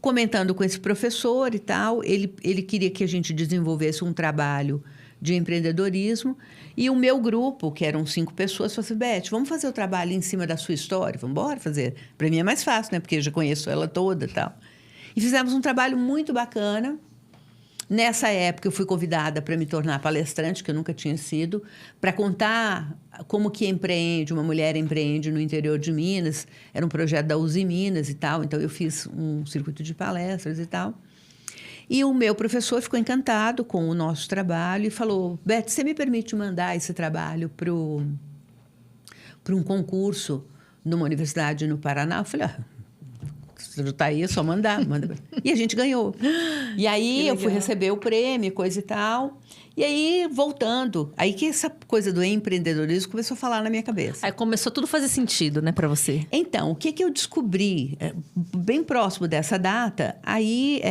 comentando com esse professor e tal, ele queria que a gente desenvolvesse um trabalho de empreendedorismo, e o meu grupo, que eram 5 pessoas, falou assim, Beth, vamos fazer o trabalho em cima da sua história? Vamos embora fazer. Para mim é mais fácil, né? Porque eu já conheço ela toda e tal. E fizemos um trabalho muito bacana. Nessa época, eu fui convidada para me tornar palestrante, que eu nunca tinha sido, para contar como que uma mulher empreende no interior de Minas. Era um projeto da Uzi Minas e tal, então eu fiz um circuito de palestras e tal. E o meu professor ficou encantado com o nosso trabalho e falou, Beth, você me permite mandar esse trabalho para um concurso numa universidade no Paraná? Eu falei, você já está aí, é só mandar. Manda. E a gente ganhou. E aí eu fui receber o prêmio, coisa e tal. E aí, voltando, aí que essa coisa do empreendedorismo começou a falar na minha cabeça. Aí começou tudo a fazer sentido, né, para você? Então, o que eu descobri, bem próximo dessa data, aí,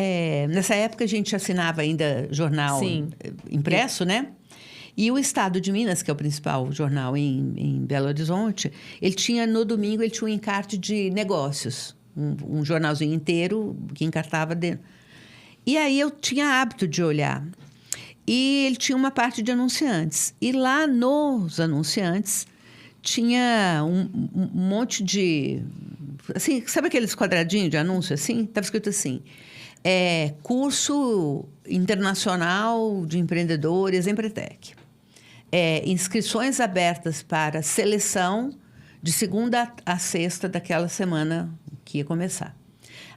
nessa época a gente assinava ainda jornal impresso, né? E o Estado de Minas, que é o principal jornal em Belo Horizonte, ele tinha, no domingo, um encarte de negócios. Um jornalzinho inteiro que encartava dentro. E aí eu tinha hábito de olhar. E ele tinha uma parte de anunciantes. E lá nos anunciantes tinha um monte de... Assim, sabe aqueles quadradinhos de anúncio assim? Estava escrito assim, curso internacional de empreendedores, Empretec. Inscrições abertas para seleção de segunda a sexta daquela semana que ia começar.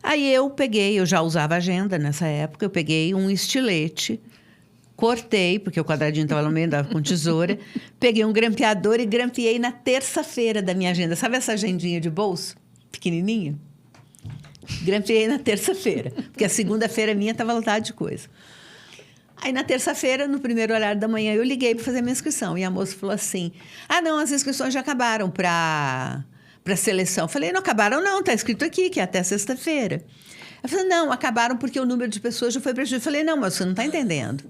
Aí eu já usava agenda nessa época, eu peguei um estilete, cortei, porque o quadradinho estava no meio, andava com tesoura, peguei um grampeador e grampeei na terça-feira da minha agenda. Sabe essa agendinha de bolso? Pequenininha? Grampeei na terça-feira, porque a segunda-feira minha estava lotada de coisa. Aí, na terça-feira, no primeiro horário da manhã, eu liguei para fazer a minha inscrição. E a moça falou assim, não, as inscrições já acabaram para seleção. Eu falei, não acabaram não, está escrito aqui que é até sexta-feira. Ela falou, não, acabaram porque o número de pessoas já foi prejudicado. Eu falei, não, mas você não está entendendo.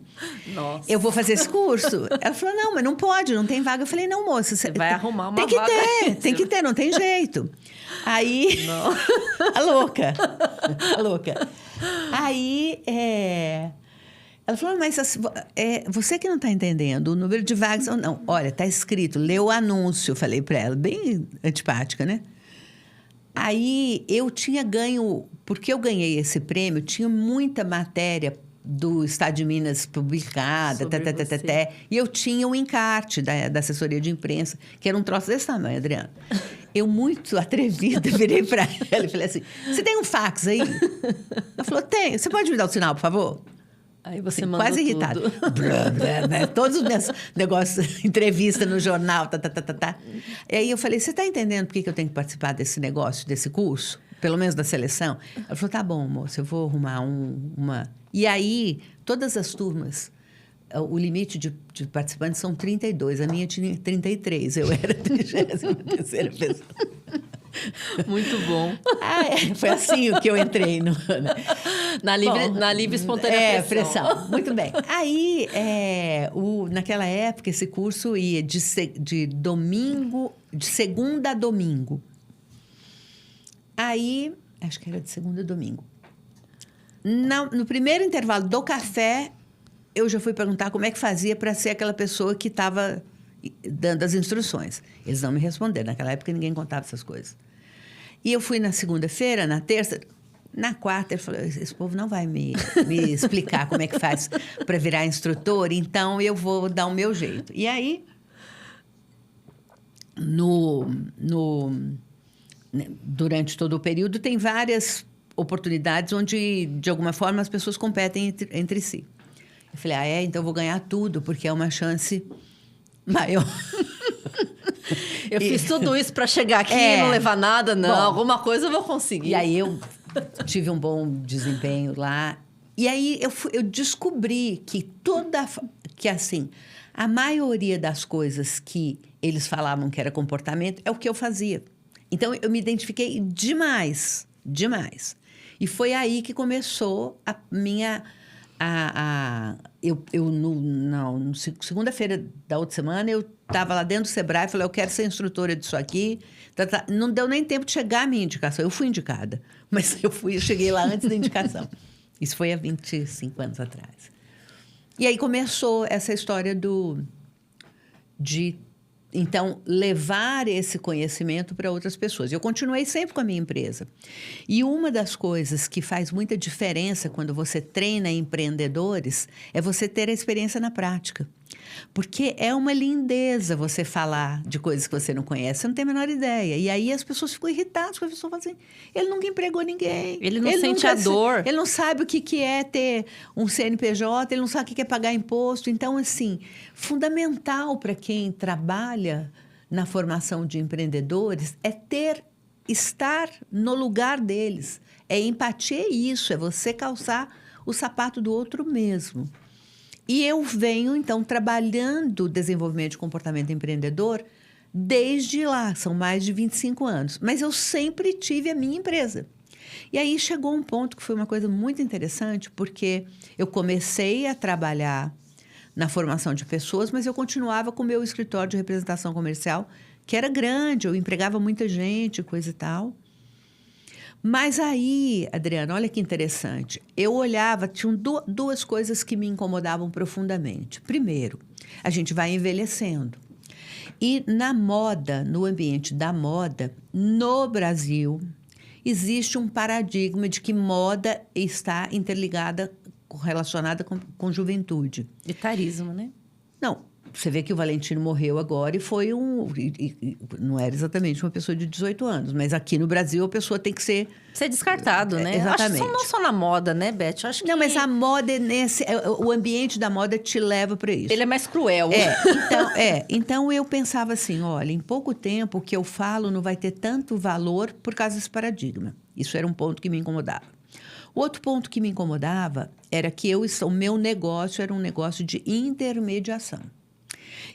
Nossa. Eu vou fazer esse curso. Ela falou, não, mas não pode, não tem vaga. Eu falei, não, moça. Você vai arrumar uma vaga. Tem que ter, não tem jeito. Aí, a louca. Aí, ela falou, mas você que não está entendendo o número de vagas. Não, olha, está escrito, lê o anúncio. Eu falei para ela, bem antipática, né? Aí, eu tinha ganho, porque eu ganhei esse prêmio, tinha muita matéria do Estado de Minas publicada, e eu tinha um encarte da assessoria de imprensa, que era um troço desse tamanho, Adriana. Eu, muito atrevida, virei para ela e falei assim, você tem um fax aí? Ela falou, tenho. Você pode me dar o sinal, por favor? Aí você mandou quase irritada. Todos os meus negócios, entrevista no jornal, E aí eu falei, você está entendendo por que eu tenho que participar desse negócio, desse curso? Pelo menos da seleção? Ela falou, tá bom, moça, eu vou arrumar uma... E aí, todas as turmas o limite de participantes são 32. A minha tinha 33. Eu era a 33ª pessoa. Muito bom. Foi assim o que eu entrei Na livre espontânea pressão. Muito bem. Aí, naquela época, esse curso ia de segunda a domingo. Aí, acho que era de segunda a domingo. No primeiro intervalo do café, eu já fui perguntar como é que fazia para ser aquela pessoa que estava dando as instruções. Eles não me responderam. Naquela época, ninguém contava essas coisas. E eu fui na segunda-feira, na terça, na quarta, ele falou, esse povo não vai me explicar como é que faz para virar instrutor, então eu vou dar o meu jeito. E aí, durante todo o período, tem várias oportunidades onde, de alguma forma, as pessoas competem entre si. Eu falei, então eu vou ganhar tudo, porque é uma chance maior. Eu fiz tudo isso para chegar aqui e não levar nada, não. Bom, alguma coisa eu vou conseguir. E aí eu tive um bom desempenho lá. E aí eu descobri que assim, a maioria das coisas que eles falavam que era comportamento é o que eu fazia. Então eu me identifiquei demais. E foi aí que começou a minha... segunda-feira da outra semana, eu estava lá dentro do Sebrae e falei, eu quero ser instrutora disso aqui. Não deu nem tempo de chegar a minha indicação. Eu fui indicada, mas eu cheguei lá antes da indicação. Isso foi há 25 anos atrás. E aí começou essa história de então, levar esse conhecimento para outras pessoas. Eu continuei sempre com a minha empresa. E uma das coisas que faz muita diferença quando você treina empreendedores é você ter a experiência na prática. Porque é uma lindeza você falar de coisas que você não conhece, você não tem a menor ideia. E aí as pessoas ficam irritadas, porque a pessoa fala assim, ele nunca empregou ninguém. Ele não sente a dor. Ele não sabe o que é ter um CNPJ, ele não sabe o que é pagar imposto. Então, assim, fundamental para quem trabalha na formação de empreendedores é estar no lugar deles. É empatia, é isso, é você calçar o sapato do outro mesmo. E eu venho, então, trabalhando o desenvolvimento de comportamento empreendedor desde lá, são mais de 25 anos. Mas eu sempre tive a minha empresa. E aí chegou um ponto que foi uma coisa muito interessante, porque eu comecei a trabalhar na formação de pessoas, mas eu continuava com o meu escritório de representação comercial, que era grande, eu empregava muita gente, coisa e tal. Mas aí, Adriana, olha que interessante. Eu olhava, tinham duas coisas que me incomodavam profundamente. Primeiro, a gente vai envelhecendo. E na moda, no ambiente da moda, no Brasil, existe um paradigma de que moda está interligada, relacionada com juventude. Etarismo, né? Não. Você vê que o Valentino morreu agora e foi não era exatamente uma pessoa de 18 anos, mas aqui no Brasil a pessoa tem que ser descartado, né? Exatamente. Acho que não só na moda, né, Beth? Acho que... Não, mas a moda o ambiente da moda te leva para isso. Ele é mais cruel. Então eu pensava assim, olha, em pouco tempo o que eu falo não vai ter tanto valor por causa desse paradigma. Isso era um ponto que me incomodava. O outro ponto que me incomodava era que o meu negócio era um negócio de intermediação.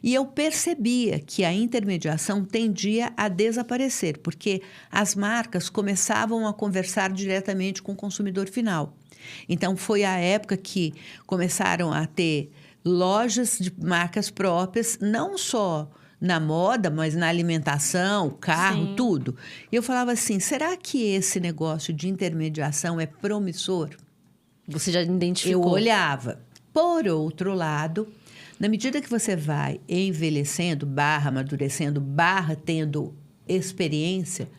E eu percebia que a intermediação tendia a desaparecer, porque as marcas começavam a conversar diretamente com o consumidor final. Então, foi a época que começaram a ter lojas de marcas próprias, não só na moda, mas na alimentação, carro, Sim. tudo. E eu falava assim, será que esse negócio de intermediação é promissor? Você já identificou? Eu olhava. Por outro lado, na medida que você vai envelhecendo, amadurecendo, tendo experiência,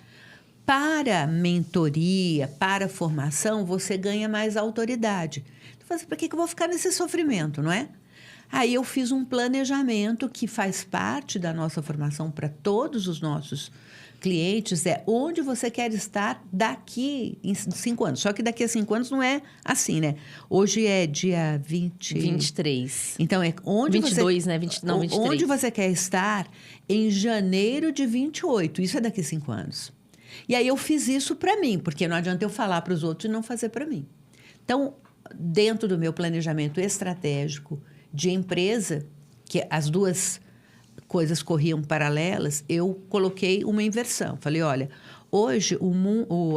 para mentoria, para formação, você ganha mais autoridade. Então, você, para que eu vou ficar nesse sofrimento, não é? Aí eu fiz um planejamento que faz parte da nossa formação para todos os nossos clientes, é onde você quer estar daqui em 5 anos. Só que daqui a 5 anos não é assim, né? Hoje é dia 23. Então, é onde 22, você... né? 23. Onde você quer estar em janeiro de 28. Isso é daqui a 5 anos. E aí eu fiz isso para mim, porque não adianta eu falar para os outros e não fazer para mim. Então, dentro do meu planejamento estratégico, de empresa, que as duas coisas corriam paralelas, eu coloquei uma inversão. Falei, olha, hoje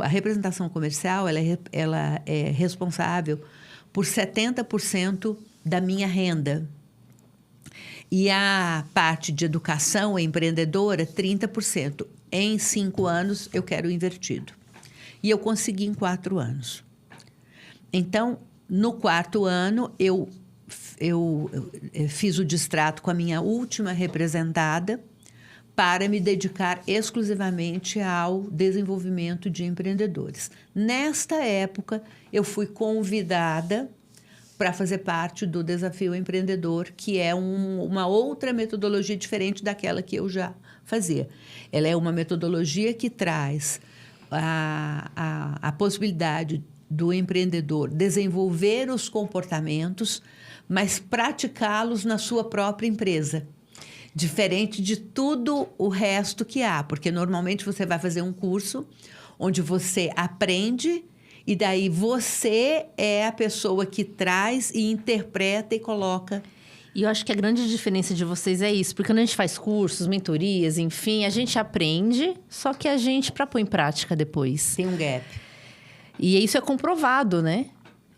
a representação comercial ela é responsável por 70% da minha renda. E a parte de educação empreendedora, 30%. Em 5 anos, eu quero invertido. E eu consegui em 4 anos. Então, no 4º ano, eu fiz o distrato com a minha última representada para me dedicar exclusivamente ao desenvolvimento de empreendedores. Nesta época, eu fui convidada para fazer parte do Desafio Empreendedor, que é uma outra metodologia diferente daquela que eu já fazia. Ela é uma metodologia que traz a possibilidade do empreendedor desenvolver os comportamentos, mas praticá-los na sua própria empresa. Diferente de tudo o resto que há, porque normalmente você vai fazer um curso onde você aprende e daí você é a pessoa que traz e interpreta e coloca. E eu acho que a grande diferença de vocês é isso, porque quando a gente faz cursos, mentorias, enfim, a gente aprende, só que a gente, para pôr em prática depois. Tem um gap. E isso é comprovado, né?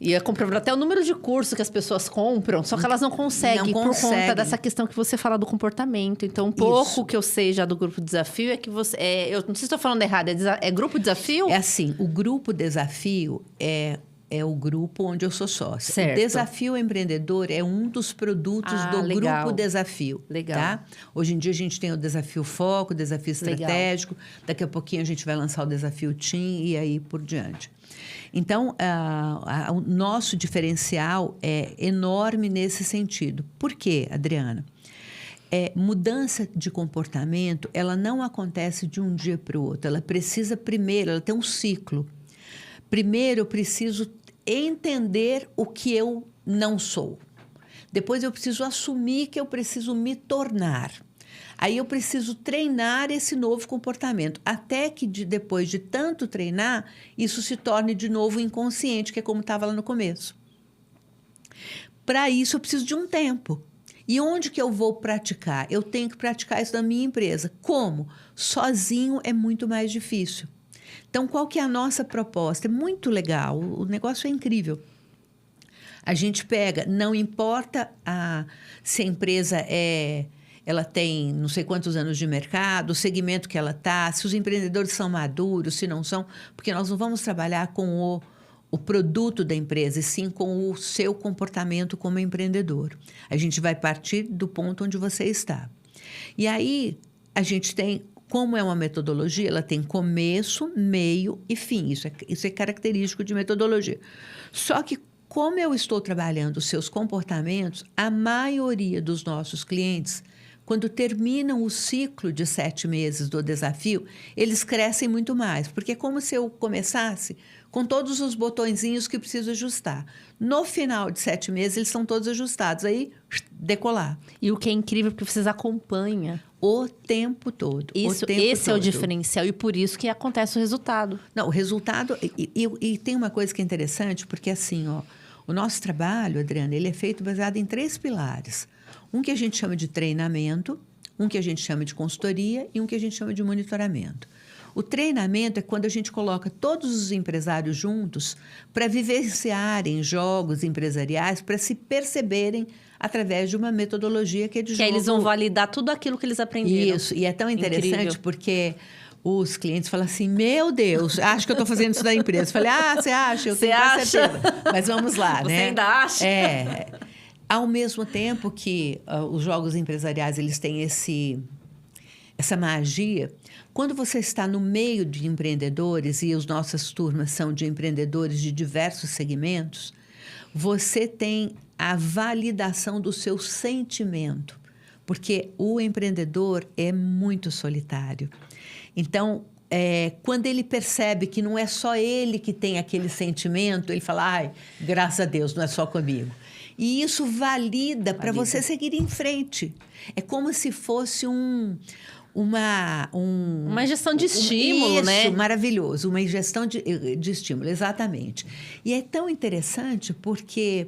E é comprovado até o número de cursos que as pessoas compram, só que elas não conseguem por conta dessa questão que você fala do comportamento. Então, um pouco que eu sei já do Grupo Desafio é que você... eu não sei se estou falando errado, é Grupo Desafio? É assim, o Grupo Desafio é o grupo onde eu sou sócia. Certo. O Desafio Empreendedor é um dos produtos do legal. Grupo Desafio. Legal. Tá? Hoje em dia a gente tem o Desafio Foco, o Desafio Estratégico. Legal. Daqui a pouquinho a gente vai lançar o Desafio Team e aí por diante. Então, o nosso diferencial é enorme nesse sentido. Por quê, Adriana? Mudança de comportamento, ela não acontece de um dia para o outro. Ela precisa primeiro, ela tem um ciclo. Primeiro, eu preciso entender o que eu não sou. Depois, eu preciso assumir que eu preciso me tornar. Aí, eu preciso treinar esse novo comportamento. Até que, depois de tanto treinar, isso se torne de novo inconsciente, que é como estava lá no começo. Para isso, eu preciso de um tempo. E onde que eu vou praticar? Eu tenho que praticar isso na minha empresa. Como? Sozinho é muito mais difícil. Então, qual que é a nossa proposta? É muito legal, o negócio é incrível. A gente pega, não importa se a empresa ela tem não sei quantos anos de mercado, o segmento que ela está, se os empreendedores são maduros, se não são, porque nós não vamos trabalhar com o produto da empresa, e sim com o seu comportamento como empreendedor. A gente vai partir do ponto onde você está. E aí, a gente tem... Como é uma metodologia, ela tem começo, meio e fim. Isso é característico de metodologia. Só que, como eu estou trabalhando os seus comportamentos, a maioria dos nossos clientes, quando terminam o ciclo de 7 meses do desafio, eles crescem muito mais. Porque é como se eu começasse com todos os botõezinhos que preciso ajustar. No final de 7 meses, eles estão todos ajustados. Aí, decolar. E o que é incrível, porque vocês acompanham o tempo todo. Esse é o diferencial e por isso que acontece o resultado. Não, o resultado... E tem uma coisa que é interessante, porque assim, o nosso trabalho, Adriana, ele é feito baseado em 3 pilares. Um que a gente chama de treinamento, um que a gente chama de consultoria e um que a gente chama de monitoramento. O treinamento é quando a gente coloca todos os empresários juntos para vivenciarem jogos empresariais, para se perceberem através de uma metodologia que é de jogo. Que aí eles vão validar tudo aquilo que eles aprenderam. Isso, e é tão interessante Incrível. Porque os clientes falam assim, meu Deus, acho que eu estou fazendo isso da empresa. Eu falei, você acha? Eu tenho certeza. Mas vamos lá, Você né? ainda acha? Ao mesmo tempo que os jogos empresariais, eles têm essa magia, quando você está no meio de empreendedores, e as nossas turmas são de empreendedores de diversos segmentos, você tem a validação do seu sentimento, porque o empreendedor é muito solitário. Então, quando ele percebe que não é só ele que tem aquele sentimento, ele fala, ai, graças a Deus, não é só comigo. E isso valida para você seguir em frente. É como se fosse uma gestão de estímulo, né? Isso, maravilhoso. Uma gestão de estímulo, exatamente. E é tão interessante porque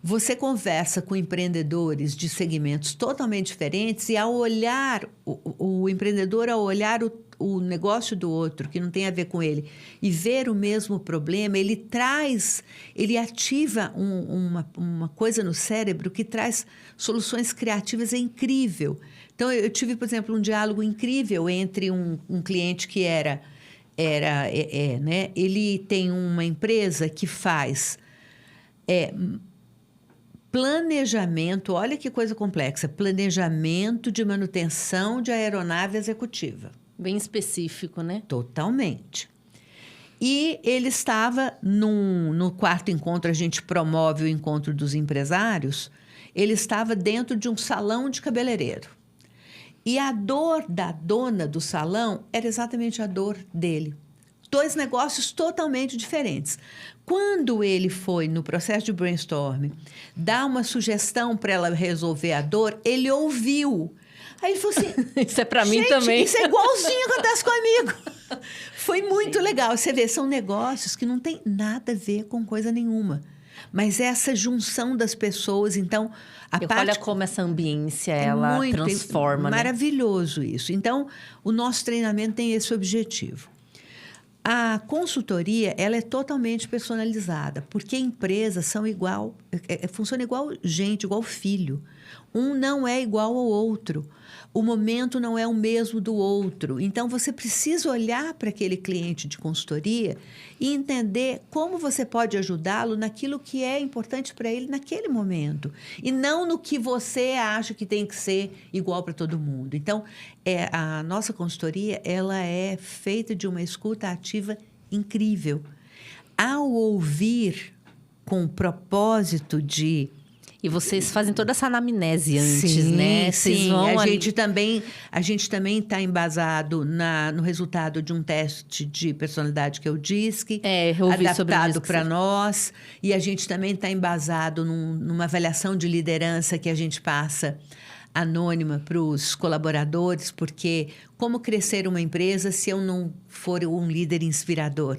Você conversa com empreendedores de segmentos totalmente diferentes e ao olhar, o empreendedor, ao olhar o negócio do outro, que não tem a ver com ele, e ver o mesmo problema, ele ativa uma coisa no cérebro que traz soluções criativas, é incrível. Então, eu tive, por exemplo, um diálogo incrível entre um cliente que né? Ele tem uma empresa que faz planejamento, olha que coisa complexa, planejamento de manutenção de aeronave executiva. Bem específico, né? Totalmente. E ele estava no quarto encontro, a gente promove o encontro dos empresários, ele estava dentro de um salão de cabeleireiro. E a dor da dona do salão era exatamente a dor dele. 2 negócios totalmente diferentes. Quando ele foi, no processo de brainstorming, dar uma sugestão para ela resolver a dor, ele ouviu. Aí ele falou assim... Isso é para mim também. Isso é igualzinho acontece comigo. Foi muito legal. Você vê, são negócios que não tem nada a ver com coisa nenhuma. Mas essa junção das pessoas, então... Olha como essa ambiência, ela transforma, né? Maravilhoso isso. Então, o nosso treinamento tem esse objetivo. A consultoria, ela é totalmente personalizada, porque empresas são igual, funciona igual gente, igual filho. Um não é igual ao outro. O momento não é o mesmo do outro. Então, você precisa olhar para aquele cliente de consultoria e entender como você pode ajudá-lo naquilo que é importante para ele naquele momento. E não no que você acha que tem que ser igual para todo mundo. Então, a nossa consultoria, ela é feita de uma escuta ativa incrível. Ao ouvir com o propósito de... E vocês fazem toda essa anamnese antes, sim, né? Sim, a gente também está embasado no resultado de um teste de personalidade que é o DISC, eu ouvi adaptado para nós. E a gente também está embasado numa avaliação de liderança que a gente passa anônima para os colaboradores, porque como crescer uma empresa se eu não for um líder inspirador?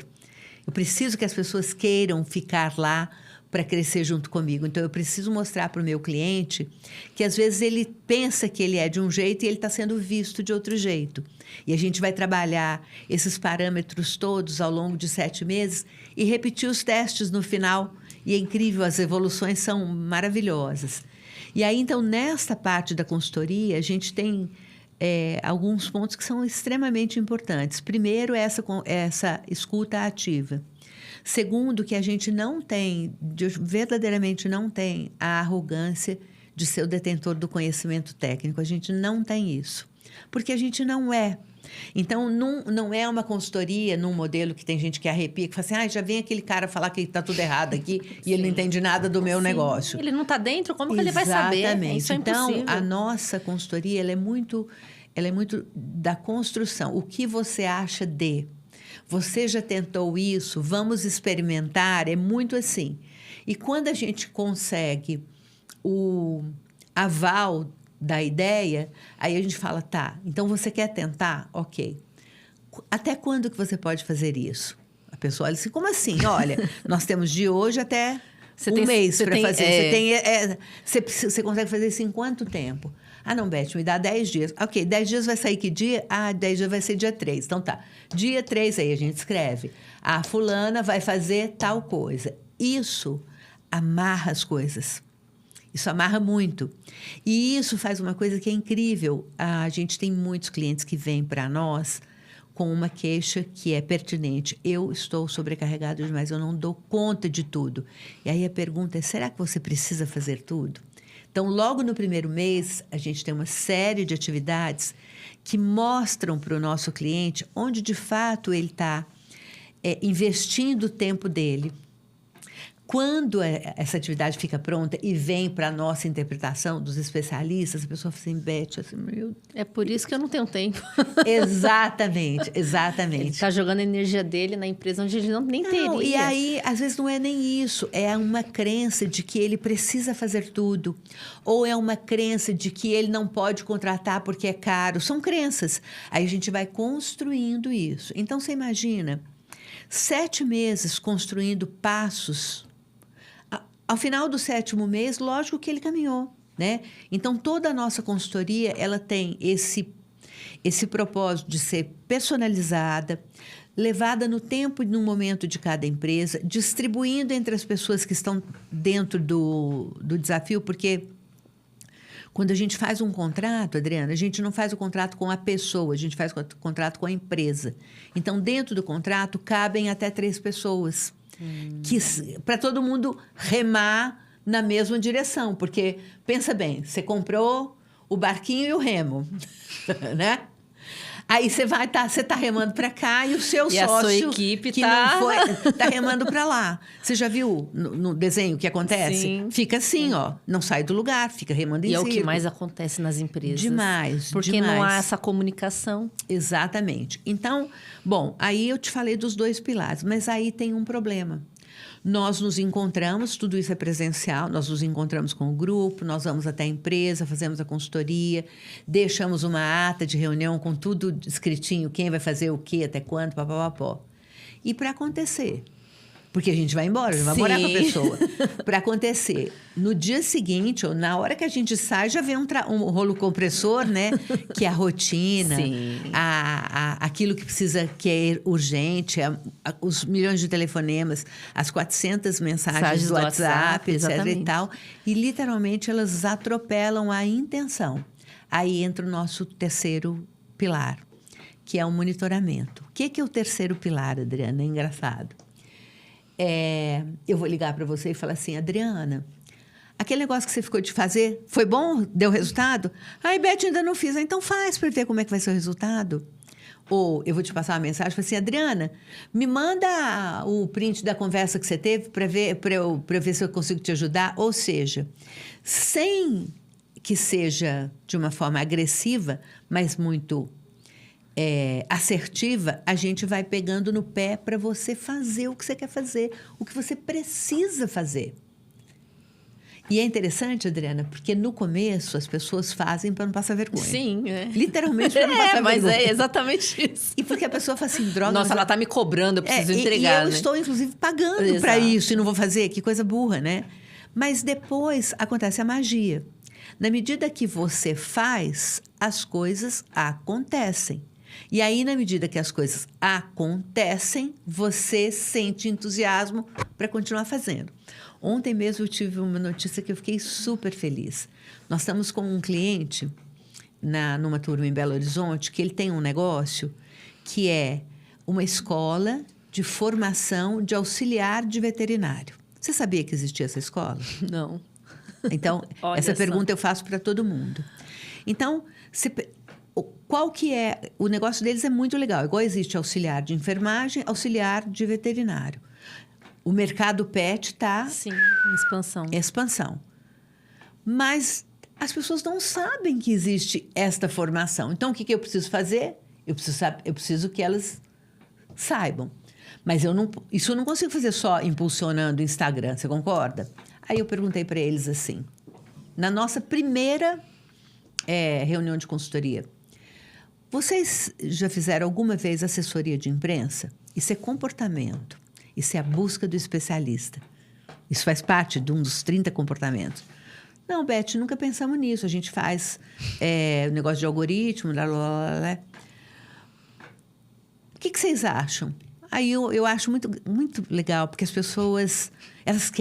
Eu preciso que as pessoas queiram ficar lá para crescer junto comigo. Então, eu preciso mostrar para o meu cliente que, às vezes, ele pensa que ele é de um jeito e ele está sendo visto de outro jeito. E a gente vai trabalhar esses parâmetros todos ao longo de 7 meses e repetir os testes no final. E é incrível, as evoluções são maravilhosas. E aí, então, nesta parte da consultoria, a gente tem alguns pontos que são extremamente importantes. Primeiro, essa escuta ativa. Segundo, que a gente verdadeiramente não tem a arrogância de ser o detentor do conhecimento técnico. A gente não tem isso, porque a gente não é. Então, não é uma consultoria num modelo que tem gente que arrepia, que fala assim, já vem aquele cara falar que está tudo errado aqui e ele não entende nada do meu negócio. Ele não está dentro, como que ele vai saber? Exatamente. Isso é então, impossível. a nossa consultoria ela é muito da construção. O que você acha de... Você já tentou isso? Vamos experimentar? É muito assim. E quando a gente consegue o aval da ideia, aí a gente fala, tá, então você quer tentar? Ok. Até quando que você pode fazer isso? A pessoa olha assim, como assim? Olha, nós temos de hoje até um mês para fazer. Você consegue fazer isso em quanto tempo? Ah, não, Beth, me dá 10 dias. Ok, 10 dias vai sair que dia? 10 dias vai ser dia 3. Então, tá. Dia 3, aí a gente escreve. A fulana vai fazer tal coisa. Isso amarra as coisas. Isso amarra muito. E isso faz uma coisa que é incrível. A gente tem muitos clientes que vêm para nós com uma queixa que é pertinente. Eu estou sobrecarregado demais, eu não dou conta de tudo. E aí a pergunta é, será que você precisa fazer tudo? Então, logo no primeiro mês, a gente tem uma série de atividades que mostram para o nosso cliente onde, de fato, ele está investindo o tempo dele. Quando essa atividade fica pronta e vem para a nossa interpretação dos especialistas, a pessoa fala assim, Beth, assim, meu Deus. É por isso que eu não tenho tempo. Exatamente. Ele está jogando a energia dele na empresa onde ele nem teria. E aí, às vezes, não é nem isso. É uma crença de que ele precisa fazer tudo. Ou é uma crença de que ele não pode contratar porque é caro. São crenças. Aí a gente vai construindo isso. Então, você imagina, 7 meses construindo passos. Ao final do 7º mês, lógico que ele caminhou, né? Então, toda a nossa consultoria, ela tem esse propósito de ser personalizada, levada no tempo e no momento de cada empresa, distribuindo entre as pessoas que estão dentro do desafio, porque quando a gente faz um contrato, Adriana, a gente não faz o contrato com a pessoa, a gente faz o contrato com a empresa. Então, dentro do contrato, cabem até 3 pessoas, para todo mundo remar na mesma direção, porque, pensa bem, você comprou o barquinho e o remo, né? Aí você tá remando para cá e o seu sócio a sua equipe que não foi, tá remando para lá. Você já viu no desenho o que acontece? Sim. Fica assim, ó, não sai do lugar, fica remando em E é o círculo. que mais acontece nas empresas. Demais, porque demais. não há essa comunicação. Exatamente. Então, bom, aí eu te falei dos 2 pilares, mas aí tem um problema. Nós nos encontramos, tudo isso é presencial, nós nos encontramos com o grupo, nós vamos até a empresa, fazemos a consultoria, deixamos uma ata de reunião com tudo escritinho, quem vai fazer o quê, até quando, papapá. E para acontecer, porque a gente vai embora, a gente vai morar com a pessoa. Para acontecer, no dia seguinte, ou na hora que a gente sai, já vem um rolo compressor, né? Que é a rotina, aquilo que precisa, que é urgente, os milhões de telefonemas, as 400 mensagens do WhatsApp, etc. exatamente. E tal. E, literalmente, elas atropelam a intenção. Aí entra o nosso 3º pilar, que é o monitoramento. O que é o 3º pilar, Adriana? É engraçado. Eu vou ligar para você e falar assim, Adriana, aquele negócio que você ficou de fazer, foi bom? Deu resultado? Ai, Beth, ainda não fiz. Então faz para ver como é que vai ser o resultado. Ou eu vou te passar uma mensagem, falo assim, Adriana, me manda o print da conversa que você teve para eu ver se eu consigo te ajudar. Ou seja, sem que seja de uma forma agressiva, mas muito assertiva, a gente vai pegando no pé para você fazer o que você quer fazer, o que você precisa fazer. E é interessante, Adriana, porque no começo as pessoas fazem para não passar vergonha. Sim, literalmente para não passar mas vergonha. é exatamente isso. E porque a pessoa fala assim, droga... Nossa, ela tá me cobrando, eu preciso entregar, e eu né? estou, inclusive, pagando para isso e não vou fazer. Que coisa burra, né? Mas depois acontece a magia. Na medida que você faz, as coisas acontecem. E aí, na medida que as coisas acontecem, você sente entusiasmo para continuar fazendo. Ontem mesmo eu tive uma notícia que eu fiquei super feliz. Nós estamos com um cliente numa turma em Belo Horizonte que ele tem um negócio que é uma escola de formação de auxiliar de veterinário. Você sabia que existia essa escola? Não. Então, essa pergunta eu faço para todo mundo. Então, qual que é... O negócio deles é muito legal. Igual existe auxiliar de enfermagem, auxiliar de veterinário. O mercado pet está... Sim, em expansão. Expansão. Mas as pessoas não sabem que existe esta formação. Então, o que eu preciso fazer? Eu preciso que elas saibam. Mas isso eu não consigo fazer só impulsionando o Instagram, você concorda? Aí eu perguntei para eles assim, na nossa primeira reunião de consultoria, vocês já fizeram alguma vez assessoria de imprensa? Isso é comportamento, isso é a busca do especialista. Isso faz parte de um dos 30 comportamentos. Não, Beth, nunca pensamos nisso. A gente faz negócio de algoritmo, blá, blá, blá, blá. O que vocês acham? Aí eu acho muito, muito legal, porque as pessoas, elas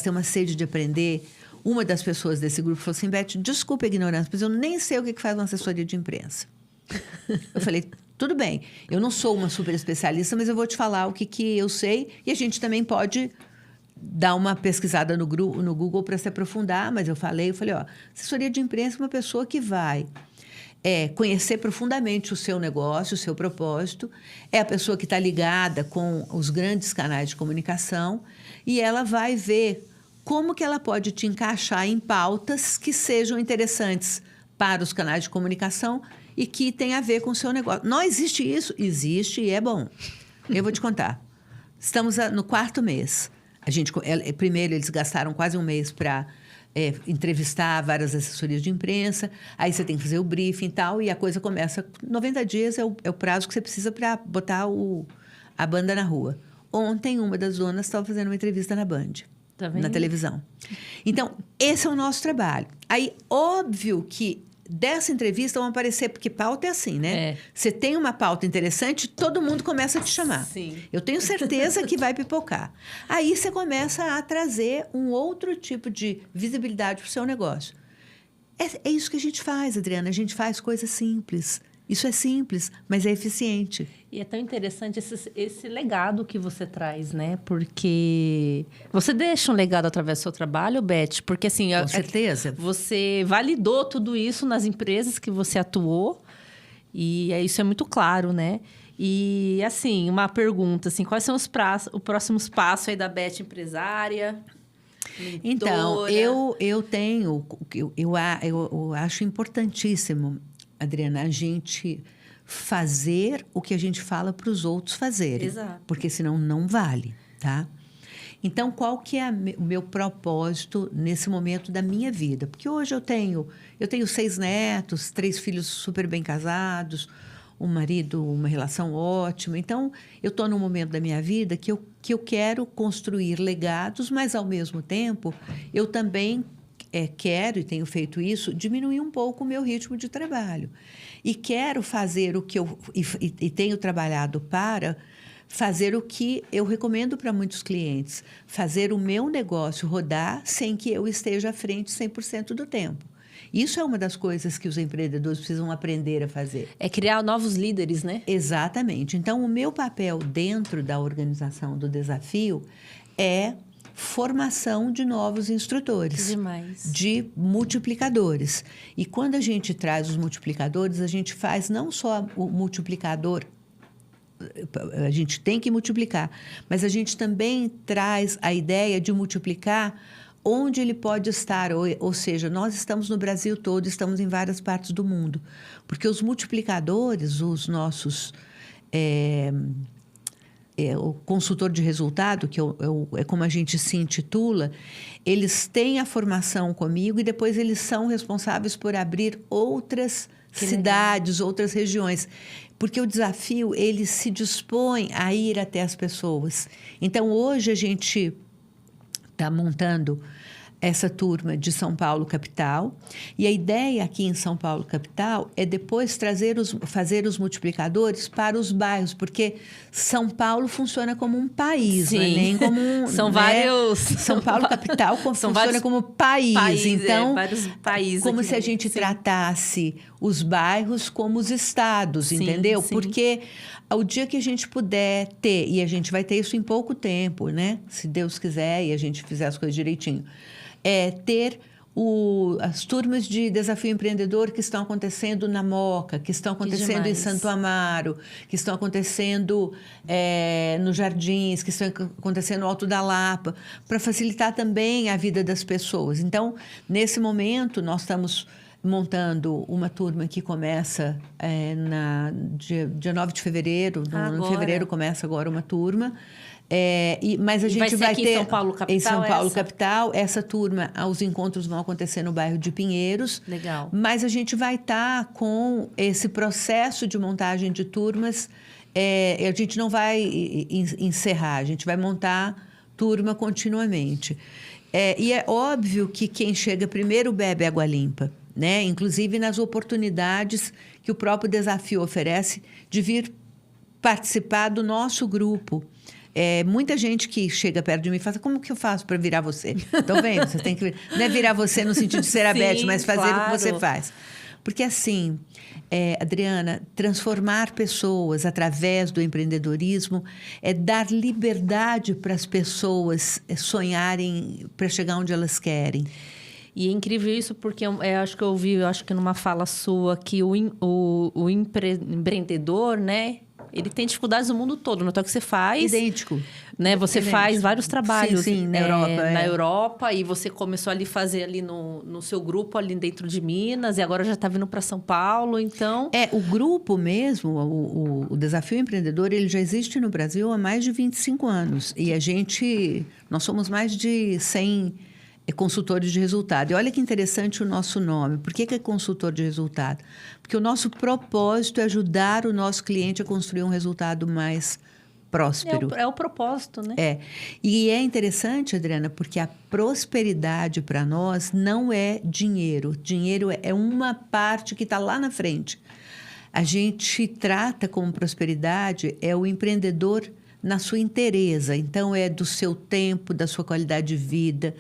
têm uma sede de aprender. Uma das pessoas desse grupo falou assim, Beth, desculpa a ignorância, mas eu nem sei o que faz uma assessoria de imprensa. Eu falei, tudo bem, eu não sou uma super especialista, mas eu vou te falar o que eu sei e a gente também pode dar uma pesquisada no Google para se aprofundar, mas eu falei, ó, assessoria de imprensa é uma pessoa que vai conhecer profundamente o seu negócio, o seu propósito, é a pessoa que está ligada com os grandes canais de comunicação e ela vai ver como que ela pode te encaixar em pautas que sejam interessantes para os canais de comunicação e que tem a ver com o seu negócio. Não existe isso? Existe e é bom. Eu vou te contar. Estamos no 4º mês. Primeiro, eles gastaram quase um mês para entrevistar várias assessorias de imprensa, aí você tem que fazer o briefing e tal, e a coisa começa... 90 dias é o prazo que você precisa para botar a banda na rua. Ontem, uma das donas estava fazendo uma entrevista na Band. Tá vendo? na televisão. Então, esse é o nosso trabalho. Aí, óbvio que dessa entrevista vão aparecer, porque pauta é assim, né? É. Você tem uma pauta interessante, todo mundo começa a te chamar. Sim. Eu tenho certeza que vai pipocar. Aí você começa a trazer um outro tipo de visibilidade para o seu negócio. É isso que a gente faz, Adriana. A gente faz coisas simples. Isso é simples, mas é eficiente. E é tão interessante esse legado que você traz, né? Porque você deixa um legado através do seu trabalho, Beth, porque assim... Com certeza. Você validou tudo isso nas empresas que você atuou e isso é muito claro, né? E assim, uma pergunta, assim, quais são os próximos passos aí da Beth empresária? Então, mentora? eu tenho... Eu acho importantíssimo, Adriana, a gente fazer o que a gente fala para os outros fazerem. Exato. Porque senão não vale, tá? Então, qual que é o meu propósito nesse momento da minha vida? Porque hoje eu tenho 6 netos, 3 filhos super bem casados, um marido, uma relação ótima. Então, eu estou num momento da minha vida que eu quero construir legados, mas, ao mesmo tempo, eu também quero, e tenho feito isso, diminuir um pouco o meu ritmo de trabalho. E quero fazer o que eu... E tenho trabalhado para fazer o que eu recomendo para muitos clientes. Fazer o meu negócio rodar sem que eu esteja à frente 100% do tempo. Isso é uma das coisas que os empreendedores precisam aprender a fazer. É criar novos líderes, né? Exatamente. Então, o meu papel dentro da organização do desafio é formação de novos instrutores. Demais. De multiplicadores. E quando a gente traz os multiplicadores, a gente faz não só o multiplicador, a gente tem que multiplicar, mas a gente também traz a ideia de multiplicar onde ele pode estar, ou seja, nós estamos no Brasil todo, estamos em várias partes do mundo, porque os multiplicadores, os o consultor de resultado, que é como a gente se intitula, eles têm a formação comigo e depois eles são responsáveis por abrir outras cidades, outras regiões. Porque o desafio, ele se dispõe a ir até as pessoas. Então, hoje a gente está montando essa turma de São Paulo capital, e a ideia aqui em São Paulo capital é depois fazer os multiplicadores para os bairros, porque São Paulo funciona como um país, Sim. Não é nem como um... São né? vários... São Paulo capital funciona como país, então vários países como aqui, se a gente tratasse os bairros como os estados, entendeu? Sim. Porque ao dia que a gente puder ter, e a gente vai ter isso em pouco tempo, né? Se Deus quiser e a gente fizer as coisas direitinho, ter as turmas de Desafio Empreendedor que estão acontecendo na Moca, que estão acontecendo em Santo Amaro, que estão acontecendo nos Jardins, que estão acontecendo no Alto da Lapa, para facilitar também a vida das pessoas. Então, nesse momento, nós estamos montando uma turma que começa dia 9 de fevereiro. Em fevereiro começa agora uma turma. Mas a gente vai ter em São Paulo capital. Em São Paulo capital, essa turma, os encontros vão acontecer no bairro de Pinheiros. Legal. Mas a gente vai estar com esse processo de montagem de turmas. A gente não vai encerrar, a gente vai montar turma continuamente. E é óbvio que quem chega primeiro bebe água limpa, né? Inclusive nas oportunidades que o próprio desafio oferece de vir participar do nosso grupo. Muita gente que chega perto de mim e fala, como que eu faço para virar você? Estão vendo? Você tem que... Não é virar você no sentido de ser a Beth, mas fazer o que você faz. Porque assim, Adriana, transformar pessoas através do empreendedorismo é dar liberdade para as pessoas sonharem para chegar onde elas querem. E é incrível isso porque acho que eu ouvi, numa fala sua, que o empreendedor, né? Ele tem dificuldades no mundo todo, não é o que você faz. Idêntico. Né? Você faz vários trabalhos. Sim, na Europa. Na Europa, e você começou ali a fazer ali no seu grupo, ali dentro de Minas, e agora já está vindo para São Paulo, então... O grupo mesmo, o Desafio Empreendedor, ele já existe no Brasil há mais de 25 anos. E nós somos mais de 100 consultores de resultado. E olha que interessante o nosso nome. Por que é consultor de resultado? Porque o nosso propósito é ajudar o nosso cliente a construir um resultado mais próspero. É o propósito, né? É. E é interessante, Adriana, porque a prosperidade para nós não é dinheiro. Dinheiro é uma parte que está lá na frente. A gente trata como prosperidade é o empreendedor na sua inteireza. Então, é do seu tempo, da sua qualidade de vida,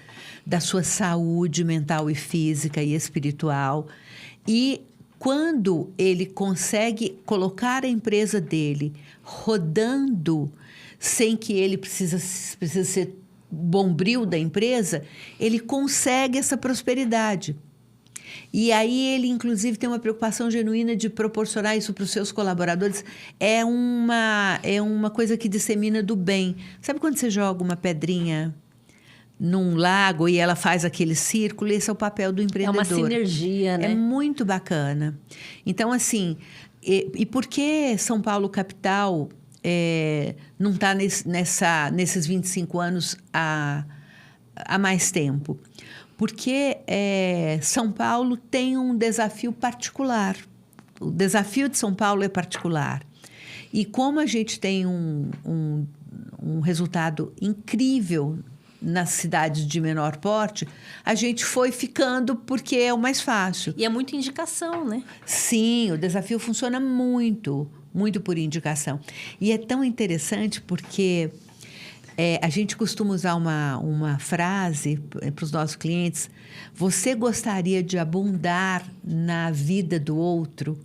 da sua saúde mental e física e espiritual. E quando ele consegue colocar a empresa dele rodando sem que ele precisa ser bombril da empresa, ele consegue essa prosperidade. E aí ele, inclusive, tem uma preocupação genuína de proporcionar isso para os seus colaboradores. É uma coisa que dissemina do bem. Sabe quando você joga uma pedrinha num lago e ela faz aquele círculo? Esse é o papel do empreendedor. É uma sinergia, né? É muito bacana. Então, assim, e por que São Paulo capital não está nesses 25 anos há mais tempo? Porque São Paulo tem um desafio particular. O desafio de São Paulo é particular. E como a gente tem um resultado incrível nas cidades de menor porte, a gente foi ficando porque é o mais fácil. E é muita indicação, né? Sim, o desafio funciona muito, muito por indicação. E é tão interessante porque a gente costuma usar uma frase para os nossos clientes: você gostaria de abundar na vida do outro?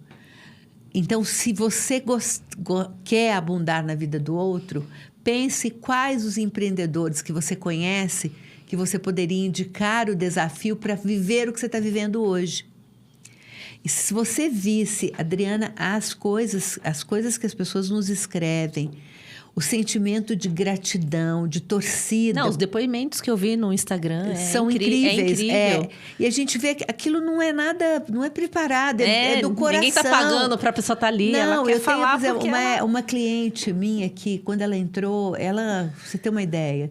Então, se você quer abundar na vida do outro, pense quais os empreendedores que você conhece que você poderia indicar o desafio para viver o que você está vivendo hoje. E se você visse, Adriana, as coisas que as pessoas nos escrevem, o sentimento de gratidão, de torcida. Não, os depoimentos que eu vi no Instagram são incríveis. É incrível. E a gente vê que aquilo não é nada, não é preparado, é do coração. Ninguém está pagando para a pessoa estar ali. Não, ela quer falar tenho, por exemplo, porque uma cliente minha que, quando ela entrou, você tem uma ideia,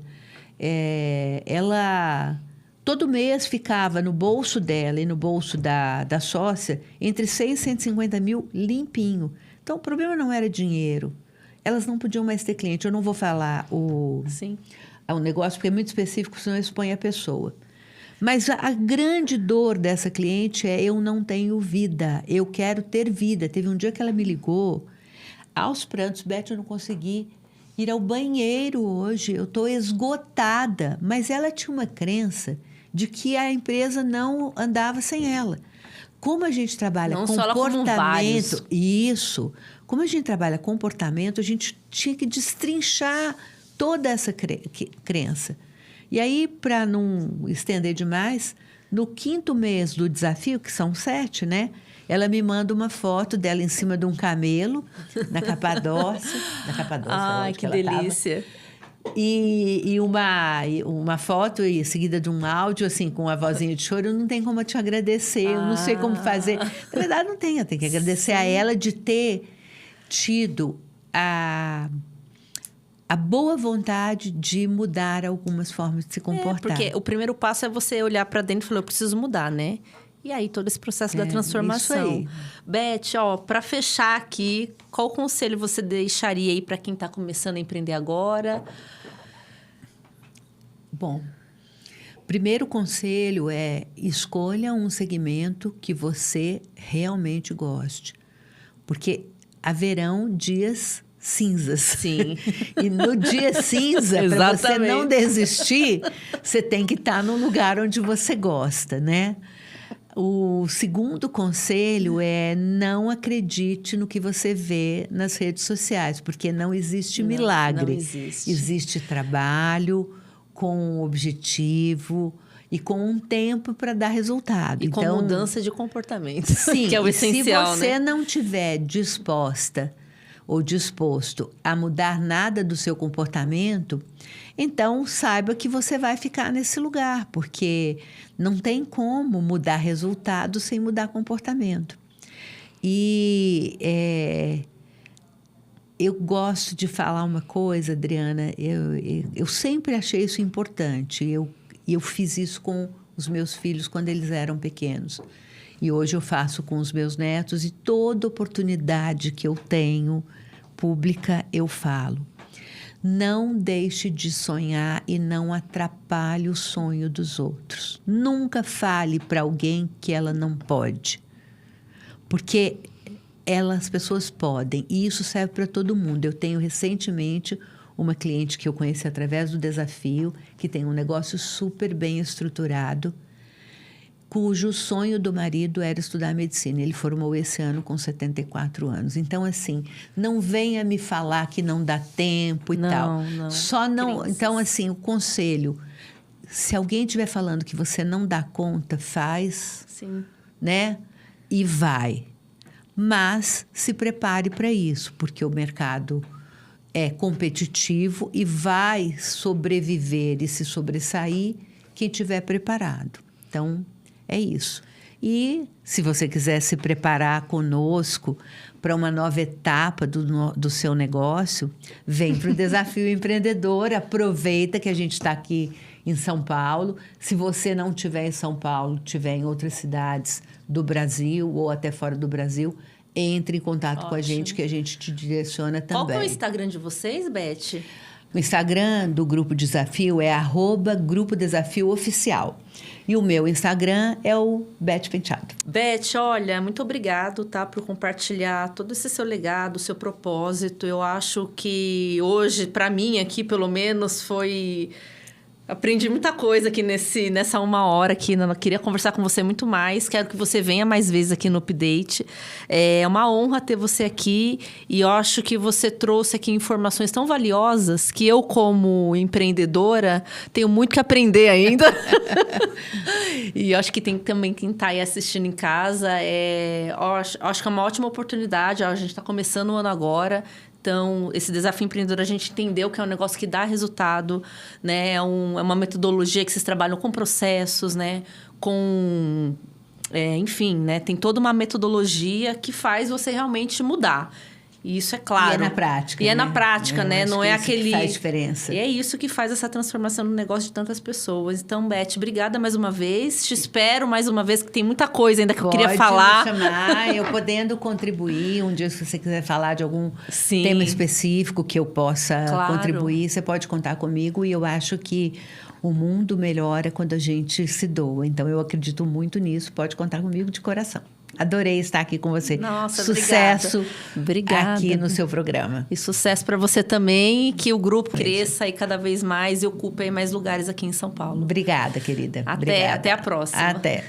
ela todo mês ficava no bolso dela e no bolso da sócia entre 100 e 150 mil limpinho. Então, o problema não era dinheiro. Elas não podiam mais ter cliente. Eu não vou falar o negócio, porque é muito específico, senão expõe a pessoa. Mas a grande dor dessa cliente é: eu não tenho vida, eu quero ter vida. Teve um dia que ela me ligou, aos prantos: Beth, eu não consegui ir ao banheiro hoje, eu estou esgotada. Mas ela tinha uma crença de que a empresa não andava sem ela. Como a gente trabalha comportamento, isso. Como a gente trabalha comportamento, a gente tinha que destrinchar toda essa crença. E aí, para não estender demais, no 5º mês do desafio, que são 7, né? Ela me manda uma foto dela em cima de um camelo, na Capadócia. Ai, que delícia. E uma foto e seguida de um áudio, assim, com uma vozinha de choro: eu não tenho como te agradecer, eu não sei como fazer. Na verdade, não tenho, eu tenho que agradecer a ela de ter tido a boa vontade de mudar algumas formas de se comportar. Porque o primeiro passo é você olhar para dentro e falar: eu preciso mudar, né? E aí, todo esse processo da transformação. Isso aí. Beth, para fechar aqui, qual conselho você deixaria aí para quem está começando a empreender agora? Bom, primeiro conselho é: escolha um segmento que você realmente goste. Porque haverão dias cinzas. Sim. E no dia cinza, para você não desistir, você tem que estar num lugar onde você gosta, né? O segundo conselho é: não acredite no que você vê nas redes sociais, porque não existe milagre. Não existe. Existe trabalho com um objetivo e com um tempo para dar resultado. E com mudança de comportamento. Sim, que é o essencial, se você não tiver disposta ou disposto a mudar nada do seu comportamento, então saiba que você vai ficar nesse lugar, porque não tem como mudar resultado sem mudar comportamento. E eu gosto de falar uma coisa, Adriana, eu sempre achei isso importante. Eu fiz isso com os meus filhos quando eles eram pequenos. E hoje eu faço com os meus netos, e toda oportunidade que eu tenho pública eu falo. Não deixe de sonhar e não atrapalhe o sonho dos outros. Nunca fale para alguém que ela não pode. Porque as pessoas podem, e isso serve para todo mundo. Eu tenho recentemente uma cliente que eu conheci através do desafio, que tem um negócio super bem estruturado, cujo sonho do marido era estudar medicina. Ele formou esse ano com 74 anos. Então, assim, não venha me falar que não dá tempo e tal. Não. Só não. Crianças. Então, assim, o conselho: se alguém estiver falando que você não dá conta, faz, Sim. né? E vai. Mas se prepare para isso, porque o mercado é competitivo e vai sobreviver e se sobressair quem estiver preparado. Então, é isso. E se você quiser se preparar conosco para uma nova etapa do seu negócio, vem para o Desafio Empreendedor, aproveita que a gente está aqui em São Paulo. Se você não estiver em São Paulo, estiver em outras cidades do Brasil ou até fora do Brasil, entre em contato com a gente, que a gente te direciona também. Qual que é o Instagram de vocês, Beth? O Instagram do Grupo Desafio é @Grupo Desafio Oficial. E o meu Instagram é o Beth Penteado. Beth, olha, muito obrigado, tá, por compartilhar todo esse seu legado, seu propósito. Eu acho que hoje, para mim aqui, pelo menos, foi... Aprendi muita coisa aqui nessa 1 hora aqui. Eu queria conversar com você muito mais. Quero que você venha mais vezes aqui no Update. É uma honra ter você aqui. E eu acho que você trouxe aqui informações tão valiosas que eu, como empreendedora, tenho muito que aprender ainda. E eu acho que tem também quem está aí assistindo em casa. Acho que é uma ótima oportunidade. A gente está começando o ano agora. Então, esse desafio empreendedor, a gente entendeu que é um negócio que dá resultado, né? É uma metodologia que vocês trabalham com processos, né? Enfim, né? Tem toda uma metodologia que faz você realmente mudar. E isso é claro. E é na prática. E é né? na prática, né? Não é aquele... Que faz diferença. E é isso que faz essa transformação no negócio de tantas pessoas. Então, Beth, obrigada mais uma vez. Te espero mais uma vez, que tem muita coisa ainda que eu queria falar. Pode me chamar, eu podendo contribuir. Um dia, se você quiser falar de algum Sim. tema específico que eu possa Claro. contribuir, você pode contar comigo. E eu acho que o mundo melhora quando a gente se doa. Então, eu acredito muito nisso. Pode contar comigo de coração. Adorei estar aqui com você. Nossa, sucesso obrigada. Aqui no seu programa. E sucesso para você também, que o grupo cresça e cada vez mais e ocupe aí mais lugares aqui em São Paulo. Obrigada, querida. Obrigada. Até a próxima. Até.